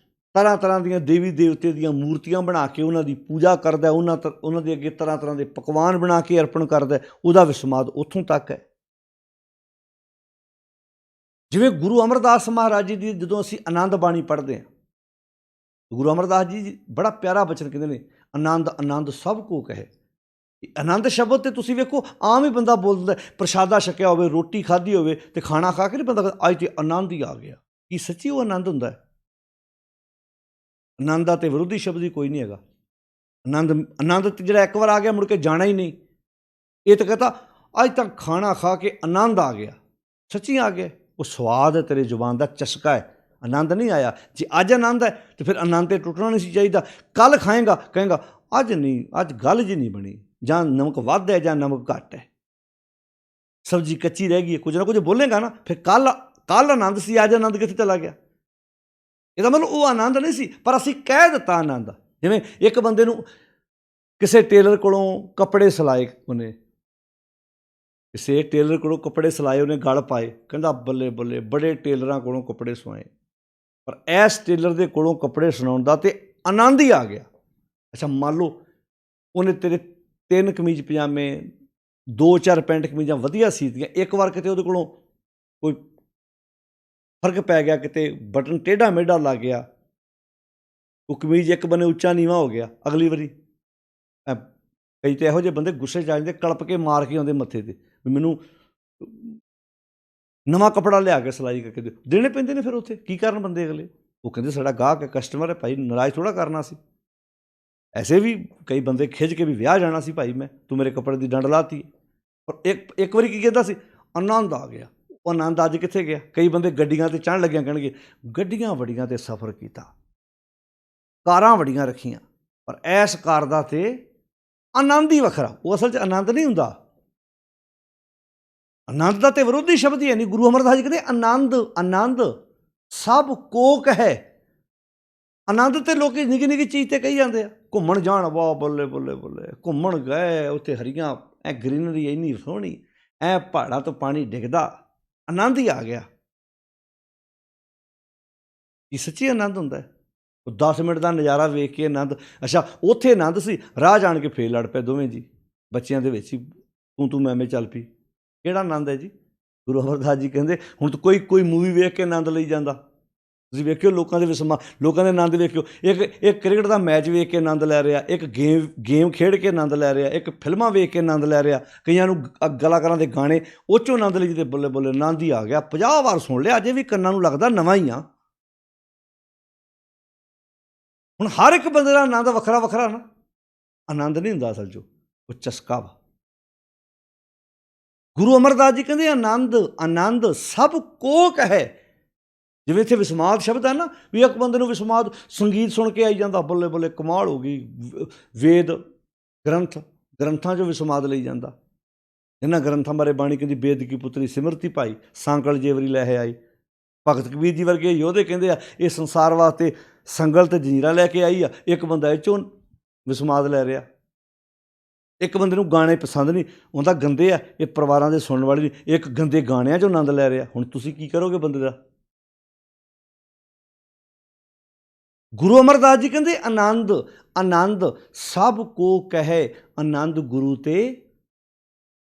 ਤਰ੍ਹਾਂ ਤਰ੍ਹਾਂ ਦੀਆਂ ਦੇਵੀ ਦੇਵਤੇ ਦੀਆਂ ਮੂਰਤੀਆਂ ਬਣਾ ਕੇ ਉਹਨਾਂ ਦੀ ਪੂਜਾ ਕਰਦਾ, ਉਹਨਾਂ ਦੇ ਅੱਗੇ ਤਰ੍ਹਾਂ ਤਰ੍ਹਾਂ ਦੇ ਪਕਵਾਨ ਬਣਾ ਕੇ ਅਰਪਣ ਕਰਦਾ, ਉਹਦਾ ਵਿਸਮਾਦ ਉੱਥੋਂ ਤੱਕ ਹੈ। ਜਿਵੇਂ ਗੁਰੂ ਅਮਰਦਾਸ ਮਹਾਰਾਜ ਜੀ ਦੀ ਜਦੋਂ ਅਸੀਂ ਆਨੰਦ ਬਾਣੀ ਪੜ੍ਹਦੇ ਹਾਂ, ਗੁਰੂ ਅਮਰਦਾਸ ਜੀ ਬੜਾ ਪਿਆਰਾ ਬਚਨ ਕਹਿੰਦੇ ਨੇ, ਆਨੰਦ ਆਨੰਦ ਸਭ ਕੋ ਕਹੇ। ਆਨੰਦ ਸ਼ਬਦ 'ਤੇ ਤੁਸੀਂ ਵੇਖੋ ਆਮ ਹੀ ਬੰਦਾ ਬੋਲਦਾ, ਪ੍ਰਸ਼ਾਦਾ ਛਕਿਆ ਹੋਵੇ, ਰੋਟੀ ਖਾਧੀ ਹੋਵੇ ਅਤੇ ਖਾਣਾ ਖਾ ਕੇ ਨਹੀਂ ਬੰਦਾ ਅੱਜ ਤੇ ਆਨੰਦ ਹੀ ਆ ਗਿਆ। ਕੀ ਸੱਚੀ ਉਹ ਆਨੰਦ ਹੁੰਦਾ ਹੈ? ਆਨੰਦ ਦਾ ਤੇ ਵਿਰੋਧੀ ਸ਼ਬਦ ਹੀ ਕੋਈ ਨਹੀਂ ਹੈਗਾ। ਆਨੰਦ ਜਿਹੜਾ ਇੱਕ ਵਾਰ ਆ ਗਿਆ ਮੁੜ ਕੇ ਜਾਣਾ ਹੀ ਨਹੀਂ। ਇਹ ਤਾਂ ਕਹਤਾ ਅੱਜ ਤੱਕ ਖਾਣਾ ਖਾ ਕੇ ਆਨੰਦ ਆ ਗਿਆ, ਸੱਚੀ ਆ ਗਿਆ। ਉਹ ਸਵਾਦ ਹੈ, ਤੇਰੇ ਜ਼ੁਬਾਨ ਦਾ ਚਸਕਾ ਹੈ, ਆਨੰਦ ਨਹੀਂ ਆਇਆ। ਜੇ ਅੱਜ ਆਨੰਦ ਹੈ ਤਾਂ ਫਿਰ ਆਨੰਦ 'ਤੇ ਟੁੱਟਣਾ ਨਹੀਂ ਸੀ ਚਾਹੀਦਾ। ਕੱਲ੍ਹ ਖਾਏਗਾ ਕਹੇਗਾ ਅੱਜ ਨਹੀਂ, ਅੱਜ ਗੱਲ ਜੀ ਨਹੀਂ ਬਣੀ, ਜਾਂ ਨਮਕ ਵੱਧ ਹੈ ਜਾਂ ਨਮਕ ਘੱਟ ਹੈ। ਸਬਜ਼ੀ ਕੱਚੀ ਰਹਿ ਗਈ ਹੈ, ਕੁਝ ਨਾ ਕੁਝ ਬੋਲੇਗਾ ਨਾ। ਫਿਰ ਕੱਲ ਆਨੰਦ ਸੀ, ਅੱਜ ਆਨੰਦ ਕਿੱਥੇ ਚਲਾ ਗਿਆ? ਇਹਦਾ ਮਤਲਬ ਉਹ ਆਨੰਦ ਨਹੀਂ ਸੀ, ਪਰ ਅਸੀਂ ਕਹਿ ਦਿੱਤਾ ਆਨੰਦ। ਜਿਵੇਂ ਇੱਕ ਬੰਦੇ ਨੂੰ ਕਿਸੇ ਟੇਲਰ ਕੋਲੋਂ ਕੱਪੜੇ ਸਿਲਾਏ, ਉਹਨੇ ਕਿਸੇ ਟੇਲਰ ਕੋਲੋਂ ਕੱਪੜੇ ਸਿਲਾਏ, ਉਹਨੇ ਗਲ ਪਾਏ, ਕਹਿੰਦਾ ਬੱਲੇ ਬੱਲੇ, ਬੜੇ ਟੇਲਰਾਂ ਕੋਲੋਂ ਕੱਪੜੇ ਸਵਾਏ, ਪਰ ਇਸ ਟੇਲਰ ਦੇ ਕੋਲੋਂ ਕੱਪੜੇ ਸਿਲਾਉਣ ਦਾ ਤਾਂ ਆਨੰਦ ਹੀ ਆ ਗਿਆ। ਅੱਛਾ, ਮੰਨ ਲਓ ਉਹਨੇ ਤੇਰੇ 3 ਕਮੀਜ਼ ਪਜਾਮੇ, 2-4 ਪੈਂਟ ਕਮੀਜ਼ਾਂ ਵਧੀਆ ਸੀਤੀਆਂ, ਇੱਕ ਵਾਰ ਕਿਤੇ ਉਹਦੇ ਕੋਲੋਂ ਕੋਈ ਫਰਕ ਪੈ ਗਿਆ, ਕਿਤੇ ਬਟਨ ਟੇਢਾ ਮੇਢਾ ਲੱਗ ਗਿਆ, ਉਹ ਕਮੀਜ਼ ਇੱਕ ਬੰਨੇ ਉੱਚਾ ਨੀਵਾਂ ਹੋ ਗਿਆ, ਅਗਲੀ ਵਾਰੀ ਕਈ ਤਾਂ ਇਹੋ ਜਿਹੇ ਬੰਦੇ ਗੁੱਸੇ 'ਚ ਆ ਜਾਂਦੇ, ਕਲਪ ਕੇ ਮਾਰ ਕੇ ਆਉਂਦੇ ਮੱਥੇ 'ਤੇ ਵੀ ਮੈਨੂੰ ਨਵਾਂ ਕੱਪੜਾ ਲਿਆ ਕੇ ਸਿਲਾਈ ਕਰਕੇ ਦਿਓ। ਦੇਣੇ ਪੈਂਦੇ ਨੇ ਫਿਰ ਉੱਥੇ, ਕੀ ਕਰਨ ਬੰਦੇ ਅਗਲੇ? ਉਹ ਕਹਿੰਦੇ ਸਾਡਾ ਗਾਹਕ ਹੈ, ਕਸਟਮਰ ਹੈ ਭਾਈ, ਨਾਰਾਜ਼ ਥੋੜ੍ਹਾ ਕਰਨਾ ਸੀ। ਐਸੇ ਵੀ ਕਈ ਬੰਦੇ ਖਿੱਚ ਕੇ ਵੀ ਵਿਆਹ ਜਾਣਾ ਸੀ, ਭਾਈ ਮੈਂ, ਤੂੰ ਮੇਰੇ ਕੱਪੜੇ ਦੀ ਡੰਡ ਲਾਤੀ। ਪਰ ਇੱਕ ਵਾਰੀ ਕੀ ਕਹਿੰਦਾ ਸੀ, ਆਨੰਦ ਆ ਗਿਆ। ਉਹ ਆਨੰਦ ਅੱਜ ਕਿੱਥੇ ਗਿਆ? ਕਈ ਬੰਦੇ ਗੱਡੀਆਂ 'ਤੇ ਚੜ੍ਹਨ ਲੱਗਿਆ ਕਹਿਣਗੇ ਗੱਡੀਆਂ ਵੱਡੀਆਂ 'ਤੇ ਸਫ਼ਰ ਕੀਤਾ, ਕਾਰਾਂ ਵੱਡੀਆਂ ਰੱਖੀਆਂ, ਪਰ ਇਸ ਕਾਰ ਦਾ ਤਾਂ ਆਨੰਦ ਹੀ ਵੱਖਰਾ। ਉਹ ਅਸਲ 'ਚ ਆਨੰਦ ਨਹੀਂ ਹੁੰਦਾ। ਆਨੰਦ ਦਾ ਤੇ ਵਿਰੋਧੀ ਸ਼ਬਦ ਹੀ ਹੈ ਨਹੀਂ। ਗੁਰੂ ਅਮਰਦਾਸ ਜੀ ਕਹਿੰਦੇ ਆਨੰਦ ਸਭ ਕੋਕ ਹੈ। ਆਨੰਦ ਤੇ ਲੋਕ ਨਿੱਕੀ ਨਿੱਕੀ ਚੀਜ਼ 'ਤੇ ਕਹੀ ਜਾਂਦੇ ਆ। ਘੁੰਮਣ ਜਾਣ, ਵਾਹ ਬੱਲੇ ਬੱਲੇ ਬੱਲੇ, ਘੁੰਮਣ ਗਏ, ਉੱਥੇ ਹਰੀਆਂ ਐ ਗਰੀਨਰੀ ਇੰਨੀ ਸੋਹਣੀ, ਐ ਪਹਾੜਾਂ ਤੋਂ ਪਾਣੀ ਡਿੱਗਦਾ, ਆਨੰਦ ਹੀ ਆ ਗਿਆ। ਇਹ ਸੱਚੀ ਆਨੰਦ ਹੁੰਦਾ। ਉਹ 10 ਮਿੰਟ ਦਾ ਨਜ਼ਾਰਾ ਵੇਖ ਕੇ ਆਨੰਦ। ਅੱਛਾ, ਉੱਥੇ ਆਨੰਦ ਸੀ, ਰਾਹ ਜਾਣ ਕੇ ਫੇਰ ਲੜ ਪਏ ਦੋਵੇਂ ਜੀ, ਬੱਚਿਆਂ ਦੇ ਵਿੱਚ ਹੀ ਤੂੰ ਮੈਂ ਚੱਲ ਪਈ। ਕਿਹੜਾ ਆਨੰਦ ਹੈ ਜੀ? ਗੁਰੂ ਅਮਰਦਾਸ ਜੀ ਕਹਿੰਦੇ ਹੁਣ ਤਾਂ ਕੋਈ ਮੂਵੀ ਵੇਖ ਕੇ ਆਨੰਦ ਲਈ ਜਾਂਦਾ। ਤੁਸੀਂ ਵੇਖਿਓ ਲੋਕਾਂ ਦੇ ਆਨੰਦ ਵੇਖਿਓ। ਇੱਕ ਕ੍ਰਿਕਟ ਦਾ ਮੈਚ ਵੇਖ ਕੇ ਆਨੰਦ ਲੈ ਰਿਹਾ, ਇੱਕ ਗੇਮ ਖੇਡ ਕੇ ਆਨੰਦ ਲੈ ਰਿਹਾ, ਇੱਕ ਫਿਲਮਾਂ ਵੇਖ ਕੇ ਆਨੰਦ ਲੈ ਰਿਹਾ, ਕਈਆਂ ਨੂੰ ਕਲਾਕਾਰਾਂ ਦੇ ਗਾਣੇ ਉਹ 'ਚੋਂ ਆਨੰਦ ਲਈ ਜਿੱਤੇ ਬੱਲੇ ਬੱਲੇ ਆਨੰਦ ਹੀ ਆ ਗਿਆ। 50 ਵਾਰ ਸੁਣ ਲਿਆ, ਅਜੇ ਵੀ ਕੰਨਾਂ ਨੂੰ ਲੱਗਦਾ ਨਵਾਂ ਹੀ ਆ। ਹੁਣ ਹਰ ਇੱਕ ਬੰਦੇ ਦਾ ਆਨੰਦ ਵੱਖਰਾ ਵੱਖਰਾ ਨਾ। ਆਨੰਦ ਨਹੀਂ ਹੁੰਦਾ ਅਸਲ 'ਚ, ਉਹ ਚਸਕਾ ਵਾ। ਗੁਰੂ ਅਮਰਦਾਸ ਜੀ ਕਹਿੰਦੇ ਆਨੰਦ ਸਭ ਕੋਕ ਹੈ। ਜਿਵੇਂ ਇੱਥੇ ਵਿਸਮਾਦ ਸ਼ਬਦ ਹੈ ਨਾ, ਵੀ ਇੱਕ ਬੰਦੇ ਨੂੰ ਵਿਸਮਾਦ ਸੰਗੀਤ ਸੁਣ ਕੇ ਆਈ ਜਾਂਦਾ, ਬੱਲੇ ਬੱਲੇ ਕਮਾਲ ਹੋ ਗਈ। ਵੇਦ ਗ੍ਰੰਥਾਂ 'ਚੋਂ ਵਿਸਮਾਦ ਲਈ ਜਾਂਦਾ। ਇਹਨਾਂ ਗ੍ਰੰਥਾਂ ਬਾਰੇ ਬਾਣੀ ਕਹਿੰਦੀ ਬੇਦ ਕੀ ਪੁੱਤਰੀ ਸਿਮਰਤੀ ਪਾਈ, ਸਾਂਕਲ ਜੇਵਰੀ ਲੈ ਆਈ। ਭਗਤ ਕਬੀਰ ਜੀ ਵਰਗੇ ਯੋਧੇ ਕਹਿੰਦੇ ਆ ਇਹ ਸੰਸਾਰ ਵਾਸਤੇ ਸੰਗਲ ਤੇ ਜੰਜੀਰਾਂ ਲੈ ਕੇ ਆਈ ਆ। ਇੱਕ ਬੰਦਾ ਇਹ 'ਚੋਂ ਵਿਸਮਾਦ ਲੈ ਰਿਹਾ। ਇੱਕ ਬੰਦੇ ਨੂੰ ਗਾਣੇ ਪਸੰਦ ਨਹੀਂ ਆਉਂਦਾ, ਗੰਦੇ ਆ, ਇਹ ਪਰਿਵਾਰਾਂ ਦੇ ਸੁਣਨ ਵਾਲੇ ਨਹੀਂ, ਇੱਕ ਗੰਦੇ ਗਾਣਿਆਂ 'ਚੋਂ ਆਨੰਦ ਲੈ ਰਿਹਾ। ਹੁਣ ਤੁਸੀਂ ਕੀ ਕਰੋਗੇ ਬੰਦੇ ਦਾ? ਗੁਰੂ ਅਮਰਦਾਸ ਜੀ ਕਹਿੰਦੇ ਆਨੰਦ ਸਭ ਕੋ ਕਹੈ, ਆਨੰਦ ਗੁਰੂ ਤੇ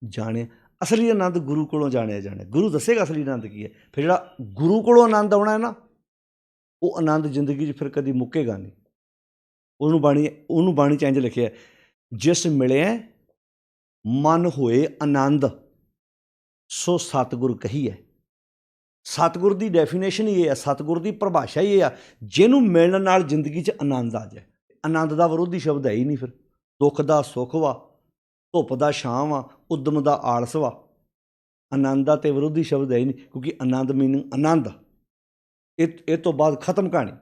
ਜਾਣਿਆ। ਅਸਲੀ ਆਨੰਦ ਗੁਰੂ ਕੋਲੋਂ ਜਾਣਿਆ ਜਾਣਾ। ਗੁਰੂ ਦੱਸੇਗਾ ਅਸਲੀ ਆਨੰਦ ਕੀ ਹੈ। ਫਿਰ ਜਿਹੜਾ ਗੁਰੂ ਕੋਲੋਂ ਆਨੰਦ ਆਉਣਾ ਹੈ ਨਾ, ਉਹ ਆਨੰਦ ਜ਼ਿੰਦਗੀ 'ਚ ਫਿਰ ਕਦੀ ਮੁੱਕੇਗਾ ਨਹੀਂ। ਉਹਨੂੰ ਬਾਣੀ 'ਚ ਇੰਝ ਲਿਖਿਆ, ਜਿਸ ਮਿਲਿਆ ਮਨ ਹੋਏ ਆਨੰਦ ਸੋ ਸਤਿਗੁਰ ਕਹੀਐ। ਸਤਿਗੁਰ ਦੀ ਡੈਫੀਨੇਸ਼ਨ ਹੀ ਇਹ ਆ, ਸਤਿਗੁਰ ਦੀ ਪਰਿਭਾਸ਼ਾ ਹੀ ਇਹ ਆ, ਜਿਹਨੂੰ ਮਿਲਣ ਨਾਲ ਜ਼ਿੰਦਗੀ 'ਚ ਆਨੰਦ ਆ ਜਾਏ। ਆਨੰਦ ਦਾ ਵਿਰੋਧੀ ਸ਼ਬਦ ਹੈ ਹੀ ਨਹੀਂ। ਫਿਰ ਦੁੱਖ ਦਾ ਸੁੱਖ ਵਾ, ਧੁੱਪ ਦਾ ਛਾਂ ਵਾ, ਉਦਮ ਦਾ ਆਲਸ ਵਾ। ਆਨੰਦ ਦਾ ਤੇ ਵਿਰੋਧੀ ਸ਼ਬਦ ਹੈ ਹੀ ਨਹੀਂ, ਕਿਉਂਕਿ ਆਨੰਦ ਮੀਨਿੰਗ ਆਨੰਦ। ਇਹ ਤੋਂ ਬਾਅਦ ਖਤਮ ਕਹਾਣੀ।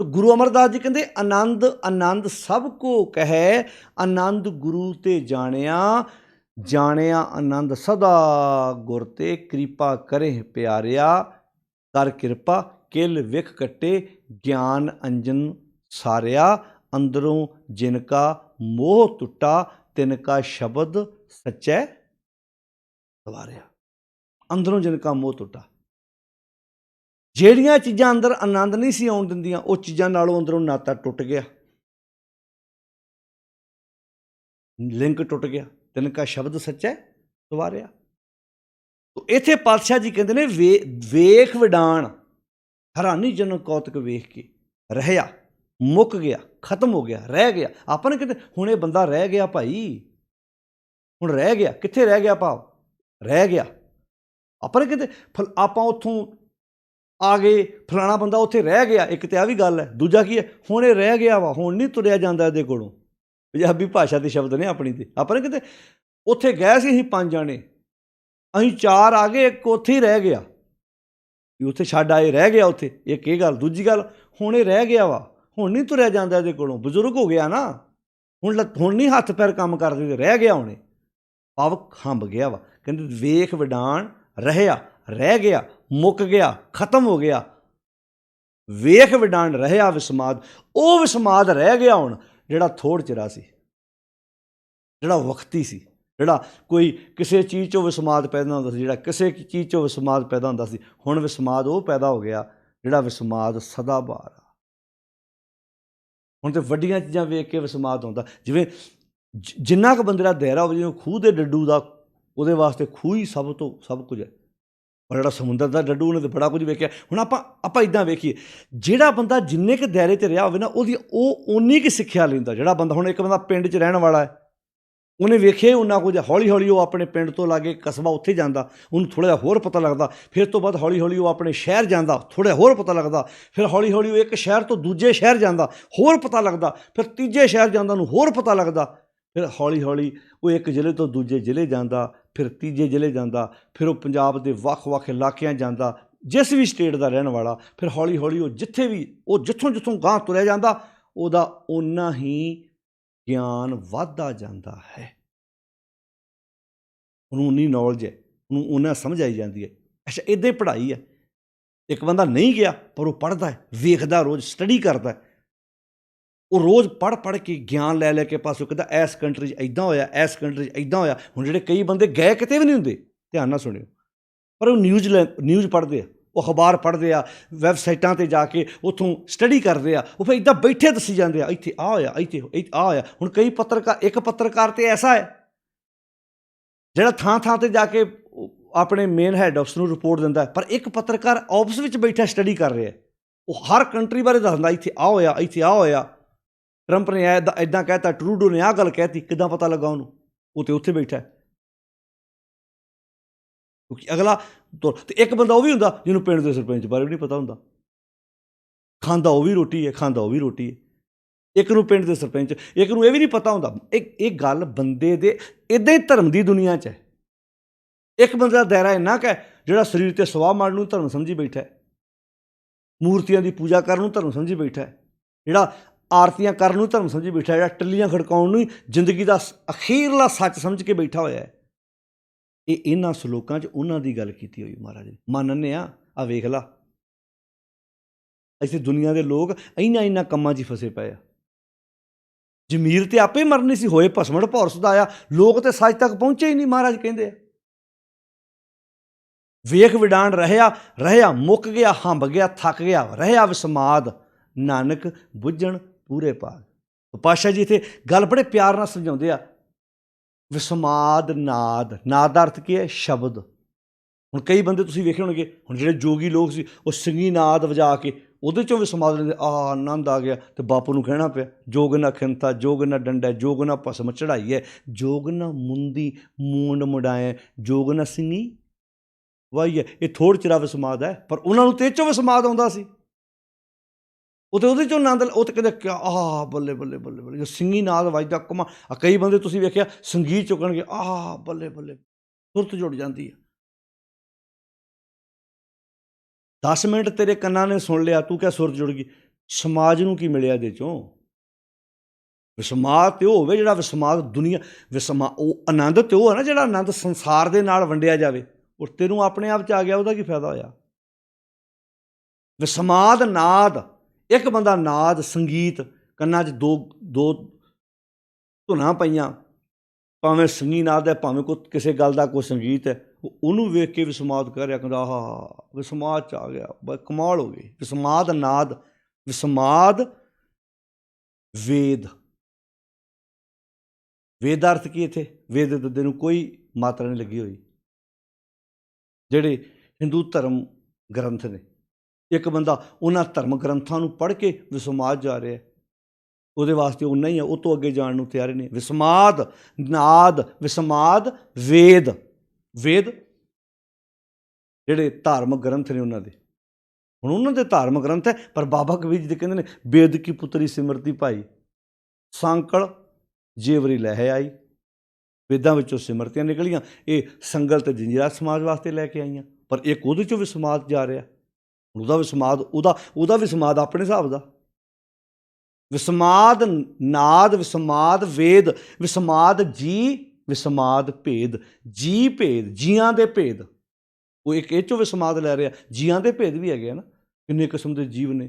ਗੁਰੂ ਅਮਰਦਾਸ ਜੀ ਕਹਿੰਦੇ ਆਨੰਦ ਸਭ ਕੋ ਕਹੈ, ਆਨੰਦ ਗੁਰੂ ਤੇ ਜਾਣਿਆ ਆਨੰਦ ਸਦਾ ਗੁਰ ਤੇ, ਕਿਰਪਾ ਕਰੇ ਪਿਆਰਿਆ ਕਰ ਕਿਰਪਾ, ਕਿਲ ਵਿਖ ਕੱਟੇ ਗਿਆਨ ਅੰਜਨ ਸਾਰਿਆ, ਅੰਦਰੋਂ ਜਿਨ ਕਾ ਮੋਹ ਟੁੱਟਾ, ਤਿਨ ਕਾ ਸ਼ਬਦ ਸੱਚੈ ਸਵਾਰਿਆ। ਅੰਦਰੋਂ ਜਿਨ ਕਾ ਮੋਹ ਟੁੱਟਾ। ਜਿਹੜੀਆਂ ਚੀਜ਼ਾਂ ਅੰਦਰ ਆਨੰਦ ਨਹੀਂ ਸੀ ਆਉਣ ਦਿੰਦੀਆਂ, ਉਹ ਚੀਜ਼ਾਂ ਨਾਲੋਂ ਅੰਦਰੋਂ ਨਾਤਾ ਟੁੱਟ ਗਿਆ, ਲਿੰਕ ਟੁੱਟ ਗਿਆ। ਤਿਨ ਕਾ ਸ਼ਬਦ ਸੱਚੈ ਸਵਾਰਿਆ। ਇੱਥੇ ਪਾਤਸ਼ਾਹ ਜੀ ਕਹਿੰਦੇ ਨੇ ਵੇਖ ਵਿਡਾਣ, ਹੈਰਾਨੀ ਜਨਕ ਕੌਤਕ ਵੇਖ ਕੇ ਰਹਿਆ, ਮੁੱਕ ਗਿਆ, ਖਤਮ ਹੋ ਗਿਆ, ਰਹਿ ਗਿਆ। ਆਪਾਂ ਨੇ ਕਹਿੰਦੇ ਹੁਣ ਇਹ ਬੰਦਾ ਰਹਿ ਗਿਆ ਭਾਈ, ਹੁਣ ਰਹਿ ਗਿਆ। ਕਿੱਥੇ ਰਹਿ ਗਿਆ ਭਾਵ? ਰਹਿ ਗਿਆ। ਆਪਾਂ ਨੇ ਕਹਿੰਦੇ ਆਪਾਂ ਉੱਥੋਂ ਆ ਗਏ, ਫਲਾਣਾ ਬੰਦਾ ਉੱਥੇ ਰਹਿ ਗਿਆ। ਇੱਕ ਤਾਂ ਆਹ ਵੀ ਗੱਲ ਹੈ। ਦੂਜਾ ਕੀ ਹੈ? ਹੁਣ ਇਹ ਰਹਿ ਗਿਆ ਵਾ, ਹੁਣ ਨਹੀਂ ਤੁਰਿਆ ਜਾਂਦਾ ਇਹਦੇ ਕੋਲੋਂ। ਪੰਜਾਬੀ ਭਾਸ਼ਾ ਦੇ ਸ਼ਬਦ ਨੇ ਆਪਣੀ ਤੇ। ਆਪਾਂ ਨੇ ਕਹਿੰਦੇ ਉੱਥੇ ਗਏ ਸੀ ਅਸੀਂ 5 ਜਾਣੇ, ਅਸੀਂ 4 ਆ ਗਏ, ਇੱਕ ਉੱਥੇ ਹੀ ਰਹਿ ਗਿਆ। ਵੀ ਉੱਥੇ ਛੱਡ ਆਏ, ਰਹਿ ਗਿਆ ਉੱਥੇ। ਇੱਕ ਇਹ ਗੱਲ। ਦੂਜੀ ਗੱਲ, ਹੁਣ ਇਹ ਰਹਿ ਗਿਆ ਵਾ, ਹੁਣ ਨਹੀਂ ਤੁਰਿਆ ਜਾਂਦਾ ਇਹਦੇ ਕੋਲੋਂ, ਬਜ਼ੁਰਗ ਹੋ ਗਿਆ ਨਾ, ਹੁਣ ਨਹੀਂ ਹੱਥ ਪੈਰ ਕੰਮ ਕਰਦੇ, ਰਹਿ ਗਿਆ। ਹੁਣੇ ਭਾਵ ਹੰਬ ਗਿਆ ਵਾ। ਕਹਿੰਦੇ ਵੇਖ ਵਿਡਾਣ ਰਹਿਆ, ਰਹਿ ਗਿਆ, ਮੁੱਕ ਗਿਆ, ਖਤਮ ਹੋ ਗਿਆ। ਵੇਖ ਵਿਡਾਣ ਰਹਿਆ ਵਿਸਮਾਦ, ਉਹ ਵਿਸਮਾਦ ਰਹਿ ਗਿਆ ਹੁਣ ਜਿਹੜਾ ਥੋੜ੍ਹ ਚਿਰਾ ਸੀ, ਜਿਹੜਾ ਵਕਤੀ ਸੀ, ਜਿਹੜਾ ਕੋਈ ਕਿਸੇ ਚੀਜ਼ 'ਚੋਂ ਵਿਸਮਾਦ ਪੈਦਾ ਹੁੰਦਾ ਸੀ, ਜਿਹੜਾ ਕਿਸੇ ਚੀਜ਼ 'ਚੋਂ ਵਿਸਮਾਦ ਪੈਦਾ ਹੁੰਦਾ ਸੀ। ਹੁਣ ਵਿਸਮਾਦ ਉਹ ਪੈਦਾ ਹੋ ਗਿਆ ਜਿਹੜਾ ਵਿਸਮਾਦ ਸਦਾ ਬਹਾਰ ਆ। ਹੁਣ ਤਾਂ ਵੱਡੀਆਂ ਚੀਜ਼ਾਂ ਵੇਖ ਕੇ ਵਿਸਮਾਦ ਆਉਂਦਾ। ਜਿਵੇਂ ਜਿੰਨਾ ਕੁ ਬੰਦੇ ਦਾ ਦਾਇਰਾ ਹੋਵੇ, ਜਿਵੇਂ ਖੂਹ ਦੇ ਡੱਡੂ ਦਾ, ਉਹਦੇ ਵਾਸਤੇ ਖੂਹ ਹੀ ਸਭ ਕੁਝ ਹੈ। ਪਰ ਜਿਹੜਾ ਸਮੁੰਦਰ ਦਾ ਡੱਡੂ, ਉਹਨੇ ਤਾਂ ਬੜਾ ਕੁਝ ਵੇਖਿਆ। ਹੁਣ ਆਪਾਂ ਇੱਦਾਂ ਵੇਖੀਏ, ਜਿਹੜਾ ਬੰਦਾ ਜਿੰਨੇ ਕੁ ਦਾਇਰੇ 'ਚ ਰਿਹਾ ਹੋਵੇ ਨਾ, ਉਹ ਓਨੀ ਕੁ ਸਿੱਖਿਆ ਲੈਂਦਾ। ਜਿਹੜਾ ਬੰਦਾ, ਹੁਣ ਇੱਕ ਬੰਦਾ ਪਿੰਡ 'ਚ ਰਹਿਣ ਵਾਲਾ ਹੈ, ਉਹਨੇ ਵੇਖਿਆ ਉਹਨਾਂ ਕੁਝ, ਹੌਲੀ ਹੌਲੀ ਉਹ ਆਪਣੇ ਪਿੰਡ ਤੋਂ ਲਾਗੇ ਕਸਬਾ ਉੱਥੇ ਜਾਂਦਾ, ਉਹਨੂੰ ਥੋੜ੍ਹਾ ਜਿਹਾ ਹੋਰ ਪਤਾ ਲੱਗਦਾ। ਫਿਰ ਤੋਂ ਬਾਅਦ ਹੌਲੀ ਹੌਲੀ ਉਹ ਆਪਣੇ ਸ਼ਹਿਰ ਜਾਂਦਾ, ਥੋੜ੍ਹਾ ਹੋਰ ਪਤਾ ਲੱਗਦਾ। ਫਿਰ ਹੌਲੀ ਹੌਲੀ ਉਹ ਇੱਕ ਸ਼ਹਿਰ ਤੋਂ ਦੂਜੇ ਸ਼ਹਿਰ ਜਾਂਦਾ, ਹੋਰ ਪਤਾ ਲੱਗਦਾ। ਫਿਰ ਤੀਜੇ ਸ਼ਹਿਰ ਜਾਂਦਾ, ਉਹਨੂੰ ਹੋਰ ਪਤਾ ਲੱਗਦਾ। ਫਿਰ ਹੌਲੀ ਹੌਲੀ ਉਹ ਇੱਕ ਜ਼ਿਲ੍ਹੇ ਤੋਂ ਦੂਜੇ ਜ਼ਿਲ੍ਹੇ ਜਾਂਦਾ, ਫਿਰ ਤੀਜੇ ਜ਼ਿਲ੍ਹੇ ਜਾਂਦਾ, ਫਿਰ ਉਹ ਪੰਜਾਬ ਦੇ ਵੱਖ-ਵੱਖ ਇਲਾਕਿਆਂ ਜਾਂਦਾ, ਜਿਸ ਵੀ ਸਟੇਟ ਦਾ ਰਹਿਣ ਵਾਲਾ। ਫਿਰ ਹੌਲੀ ਹੌਲੀ ਉਹ ਜਿੱਥੋਂ ਗਾਂਹ ਤੁਰਿਆ ਜਾਂਦਾ, ਉਹਦਾ ਓਨਾ ਹੀ ਗਿਆਨ ਵੱਧਦਾ ਜਾਂਦਾ ਹੈ। ਉਹਨੂੰ ਉਨੀ ਨੌਲੇਜ ਹੈ, ਉਹਨੂੰ ਉਹਨਾਂ ਸਮਝ ਆਈ ਜਾਂਦੀ ਹੈ। ਅੱਛਾ, ਇੱਦਾਂ ਹੀ ਪੜ੍ਹਾਈ ਹੈ। ਇੱਕ ਬੰਦਾ ਨਹੀਂ ਗਿਆ, ਪਰ ਉਹ ਪੜ੍ਹਦਾ ਹੈ, ਵੇਖਦਾ, ਰੋਜ਼ ਸਟੱਡੀ ਕਰਦਾ। ਉਹ ਰੋਜ਼ ਪੜ੍ਹ ਕੇ ਗਿਆਨ ਲੈ ਕੇ ਪਾਸੋਂ ਕਹਿੰਦਾ ਇਸ ਕੰਟਰੀ 'ਚ ਇੱਦਾਂ ਹੋਇਆ, ਇਸ ਕੰਟਰੀ 'ਚ ਇੱਦਾਂ ਹੋਇਆ। ਹੁਣ ਜਿਹੜੇ ਕਈ ਬੰਦੇ ਗਏ ਕਿਤੇ ਵੀ ਨਹੀਂ ਹੁੰਦੇ, ਧਿਆਨ ਨਾਲ ਸੁਣਿਓ, ਪਰ ਉਹ ਨਿਊਜ਼ ਪੜ੍ਹਦੇ ਆ, ਉਹ ਅਖਬਾਰ ਪੜ੍ਹਦੇ ਆ, ਵੈਬਸਾਈਟਾਂ 'ਤੇ ਜਾ ਕੇ ਉੱਥੋਂ ਸਟੱਡੀ ਕਰਦੇ ਆ। ਉਹ ਫਿਰ ਇੱਦਾਂ ਬੈਠੇ ਦੱਸੀ ਜਾਂਦੇ ਆ, ਇੱਥੇ ਆਹ ਹੋਇਆ, ਇੱਥੇ ਆਹ ਹੋਇਆ। ਹੁਣ ਕਈ ਇੱਕ ਪੱਤਰਕਾਰ ਤਾਂ ਐਸਾ ਹੈ ਜਿਹੜਾ ਥਾਂ ਤੇ ਜਾ ਕੇ ਆਪਣੇ ਮੇਨ ਹੈਡ ਆਫਿਸ ਨੂੰ ਰਿਪੋਰਟ ਦਿੰਦਾ, ਪਰ ਇੱਕ ਪੱਤਰਕਾਰ ਆਫਿਸ ਵਿੱਚ ਬੈਠਾ ਸਟੱਡੀ ਕਰ ਰਿਹਾ। ਉਹ ਹਰ ਕੰਟਰੀ ਬਾਰੇ ਦੱਸਦਾ, ਇੱਥੇ ਆਹ ਹੋਇਆ, ਇੱਥੇ ਆਹ ਹੋਇਆ, ਟਰੰਪ ਨੇ ਇੱਦਾਂ ਕਹਿਤਾ, ਟਰੂਡੋ ਨੇ ਆਹ ਗੱਲ ਕਹਿਤੀ। ਕਿੱਦਾਂ ਪਤਾ ਲੱਗਾ ਉਹਨੂੰ? ਉਹ ਤਾਂ ਉੱਥੇ ਬੈਠਾ। ਕਿਉਂਕਿ ਅਗਲਾ ਅਤੇ ਇੱਕ ਬੰਦਾ ਉਹ ਵੀ ਹੁੰਦਾ ਜਿਹਨੂੰ ਪਿੰਡ ਦੇ ਸਰਪੰਚ ਬਾਰੇ ਵੀ ਨਹੀਂ ਪਤਾ ਹੁੰਦਾ। ਖਾਂਦਾ ਉਹ ਵੀ ਰੋਟੀ ਹੈ, ਇੱਕ ਨੂੰ ਪਿੰਡ ਦੇ ਸਰਪੰਚ, ਇੱਕ ਨੂੰ ਇਹ ਵੀ ਨਹੀਂ ਪਤਾ ਹੁੰਦਾ। ਇਹ ਗੱਲ ਬੰਦੇ ਦੇ ਇੱਦਾਂ ਹੀ ਧਰਮ ਦੀ ਦੁਨੀਆ 'ਚ ਹੈ। ਇੱਕ ਬੰਦੇ ਦਾ ਦਾਇਰਾ ਇੰਨਾ ਕੁ ਹੈ ਜਿਹੜਾ ਸਰੀਰ 'ਤੇ ਸਵਾਹ ਮਾਰਨ ਨੂੰ ਧਰਮ ਸਮਝੀ ਬੈਠਾ ਹੈ, ਮੂਰਤੀਆਂ ਦੀ ਪੂਜਾ ਕਰਨ ਨੂੰ ਧਰਮ ਸਮਝੀ ਬੈਠਾ ਹੈ, ਜਿਹੜਾ ਆਰਤੀਆਂ ਕਰਨ ਨੂੰ ਧਰਮ ਸਮਝੀ ਬੈਠਾ, ਜਿਹੜਾ ਟੱਲੀਆਂ ਖੜਕਾਉਣ ਨੂੰ ਹੀ ਜ਼ਿੰਦਗੀ ਦਾ ਅਖੀਰਲਾ ਸੱਚ ਸਮਝ ਕੇ ਬੈਠਾ ਹੋਇਆ ਹੈ। ਇਹਨਾਂ ਸਲੋਕਾਂ 'ਚ ਉਹਨਾਂ ਦੀ ਗੱਲ ਕੀਤੀ ਹੋਈ ਮਹਾਰਾਜ ਨੇ। ਮੰਨਨੇ ਆ ਵੇਖ ਲਾ, ਅਸੀਂ ਦੁਨੀਆ ਦੇ ਲੋਕ ਇਹਨਾਂ ਕੰਮਾਂ 'ਚ ਫਸੇ ਪਏ ਆ। ਜ਼ਮੀਰ ਤੇ ਆਪੇ ਮਰਨੀ ਸੀ, ਹੋਏ ਭਸਮੜ ਭੌਰ ਸਦਾਇਆ। ਲੋਕ ਤੇ ਸੱਚ ਤੱਕ ਪਹੁੰਚੇ ਹੀ ਨਹੀਂ, ਮਹਾਰਾਜ ਕਹਿੰਦੇ ਆ। ਵੇਖ ਵਿਡਾਣ ਰਹਿਆ, ਮੁੱਕ ਗਿਆ, ਹੰਬ ਗਿਆ, ਥੱਕ ਗਿਆ, ਰਹਿਆ ਵਿਸਮਾਦ, ਨਾਨਕ ਬੁੱਝਣ ਪੂਰੇ ਭਾਗ। ਪਾਤਸ਼ਾਹ ਜੀ ਇੱਥੇ ਗੱਲ ਬੜੇ ਪਿਆਰ ਨਾਲ ਸਮਝਾਉਂਦੇ ਆ। ਵਿਸਮਾਦ ਨਾਦ ਦਾ ਅਰਥ ਕੀ ਹੈ? ਸ਼ਬਦ। ਹੁਣ ਕਈ ਬੰਦੇ ਤੁਸੀਂ ਵੇਖੇ ਹੋਣਗੇ, ਹੁਣ ਜਿਹੜੇ ਜੋਗੀ ਲੋਕ ਸੀ, ਉਹ ਸਿੰਘੀ ਨਾਦ ਵਜਾ ਕੇ ਉਹਦੇ 'ਚੋਂ ਵਿਸਮਾਦ ਲੈਂਦੇ। ਆਨੰਦ ਆ ਗਿਆ। ਅਤੇ ਬਾਪੂ ਨੂੰ ਕਹਿਣਾ ਪਿਆ, ਜੋਗ ਨਾ ਖਿੰਤਾ, ਜੋਗ ਨਾ ਡੰਡਾ, ਜੋਗ ਨਾ ਭਸਮ ਚੜ੍ਹਾਈ ਹੈ, ਜੋਗ ਨਾ ਮੁੰਦੀ ਮੂੰਡ ਮੁੰਡਾਏ, ਜੋਗ ਨਾ ਸਿੰਘੀ ਵਾਹੀ ਹੈ। ਇਹ ਥੋੜ੍ਹ ਚਿਰਾ ਵਿਸਮਾਦ ਹੈ, ਪਰ ਉਹਨਾਂ ਨੂੰ ਤੇ 'ਚੋਂ ਵਿਸਮਾਦ ਆਉਂਦਾ ਸੀ। ਉਹ ਤਾਂ ਉਹਦੇ 'ਚੋਂ ਆਨੰਦ, ਉਹ ਤਾਂ ਕਹਿੰਦੇ ਕਿਆ ਬੱਲੇ ਬੱਲੇ ਬੱਲੇ ਬੱਲੇ, ਜੋ ਸਿੰਘੀ ਨਾਦ ਵੱਜਦਾ ਕਮਾ। ਕਈ ਬੰਦੇ ਤੁਸੀਂ ਵੇਖਿਆ ਸੰਗੀਤ ਚੁੱਕਣਗੇ, ਬੱਲੇ ਬੱਲੇ, ਸੁਰਤ ਜੁੜ ਜਾਂਦੀ ਹੈ। 10 ਮਿੰਟ ਤੇਰੇ ਕੰਨਾਂ ਨੇ ਸੁਣ ਲਿਆ, ਤੂੰ ਕਿਆ ਸੁਰਤ ਜੁੜ ਗਈ? ਸਮਾਜ ਨੂੰ ਕੀ ਮਿਲਿਆ ਇਹਦੇ 'ਚੋਂ? ਵਿਸਮਾਦ ਤੇ ਉਹ ਹੋਵੇ ਜਿਹੜਾ ਵਿਸਮਾਦ ਦੁਨੀਆ ਉਹ ਆਨੰਦ ਤੇ ਉਹ ਹੈ ਨਾ ਜਿਹੜਾ ਆਨੰਦ ਸੰਸਾਰ ਦੇ ਨਾਲ ਵੰਡਿਆ ਜਾਵੇ। ਉਹ ਤੈਨੂੰ ਆਪਣੇ ਆਪ 'ਚ ਆ ਗਿਆ, ਉਹਦਾ ਕੀ ਫਾਇਦਾ ਹੋਇਆ? ਵਿਸਮਾਦ ਨਾਦ, ਇੱਕ ਬੰਦਾ ਨਾਦ ਸੰਗੀਤ, ਕੰਨਾਂ 'ਚ ਦੋ ਧੁਨਾਂ ਪਈਆਂ, ਭਾਵੇਂ ਸਿੰਘੀ ਨਾਦ ਹੈ, ਭਾਵੇਂ ਕੋਈ ਕਿਸੇ ਗੱਲ ਦਾ ਕੋਈ ਸੰਗੀਤ ਹੈ, ਉਹਨੂੰ ਵੇਖ ਕੇ ਵਿਸਮਾਦ ਕਰ ਰਿਹਾ, ਕਹਿੰਦਾ ਵਿਸਮਾਦ 'ਚ ਆ ਗਿਆ, ਬਸ ਕਮਾਲ ਹੋ ਗਈ। ਵਿਸਮਾਦ ਨਾਦ, ਵਿਸਮਾਦ ਵੇਦ। ਵੇਦ ਦਾ ਅਰਥ ਕੀ ਇੱਥੇ? ਵੇਦ ਦੇ ਦੱਦੇ ਨੂੰ ਕੋਈ ਮਾਤਰਾ ਨਹੀਂ ਲੱਗੀ ਹੋਈ। ਜਿਹੜੇ ਹਿੰਦੂ ਧਰਮ ਗ੍ਰੰਥ ਨੇ, ਇੱਕ ਬੰਦਾ ਉਹਨਾਂ ਧਰਮ ਗ੍ਰੰਥਾਂ ਨੂੰ ਪੜ੍ਹ ਕੇ ਵਿਸਮਾਦ ਜਾ ਰਿਹਾ, ਉਹਦੇ ਵਾਸਤੇ ਓਨਾ ਹੀ ਹੈ, ਉਹ ਤੋਂ ਅੱਗੇ ਜਾਣ ਨੂੰ ਤਿਆਰ ਨੇ। ਵਿਸਮਾਦ ਨਾਦ, ਵਿਸਮਾਦ ਵੇਦ। ਵੇਦ ਜਿਹੜੇ ਧਾਰਮਿਕ ਗ੍ਰੰਥ ਨੇ ਉਹਨਾਂ ਦੇ, ਹੁਣ ਉਹਨਾਂ ਦੇ ਧਾਰਮਿਕ ਗ੍ਰੰਥ ਹੈ, ਪਰ ਬਾਬਾ ਕਬੀਰ ਜੀ ਦੇ ਕਹਿੰਦੇ ਨੇ, ਬੇਦ ਕੀ ਪੁੱਤਰੀ ਸਿਮਰਤੀ ਭਾਈ, ਸੰਕਲ ਜੇਵਰੀ ਲਹਿ ਆਈ। ਵੇਦਾਂ ਵਿੱਚੋਂ ਸਿਮਰਤੀਆਂ ਨਿਕਲੀਆਂ, ਇਹ ਸੰਗਲ ਅਤੇ ਜੰਜੀਰਾਂ ਸਮਾਜ ਵਾਸਤੇ ਲੈ ਕੇ ਆਈਆਂ, ਪਰ ਇੱਕ ਉਹਦੇ 'ਚੋਂ ਵਿਸਮਾਦ ਜਾ ਰਿਹਾ। ਉਹਦਾ ਵਿਸਮਾਦ ਆਪਣੇ ਹਿਸਾਬ ਦਾ। ਵਿਸਮਾਦ ਨਾਦ, ਵਿਸਮਾਦ ਵੇਦ, ਵਿਸਮਾਦ ਜੀ ਵਿਸਮਾਦ ਭੇਦ, ਜੀ ਭੇਦ, ਜੀਆਂ ਦੇ ਭੇਦ। ਉਹ ਇੱਕ ਇਹ 'ਚੋਂ ਵਿਸਮਾਦ ਲੈ ਰਿਹਾ। ਜੀਆਂ ਦੇ ਭੇਦ ਵੀ ਹੈਗੇ ਆ ਨਾ, ਕਿੰਨੇ ਕਿਸਮ ਦੇ ਜੀਵ ਨੇ।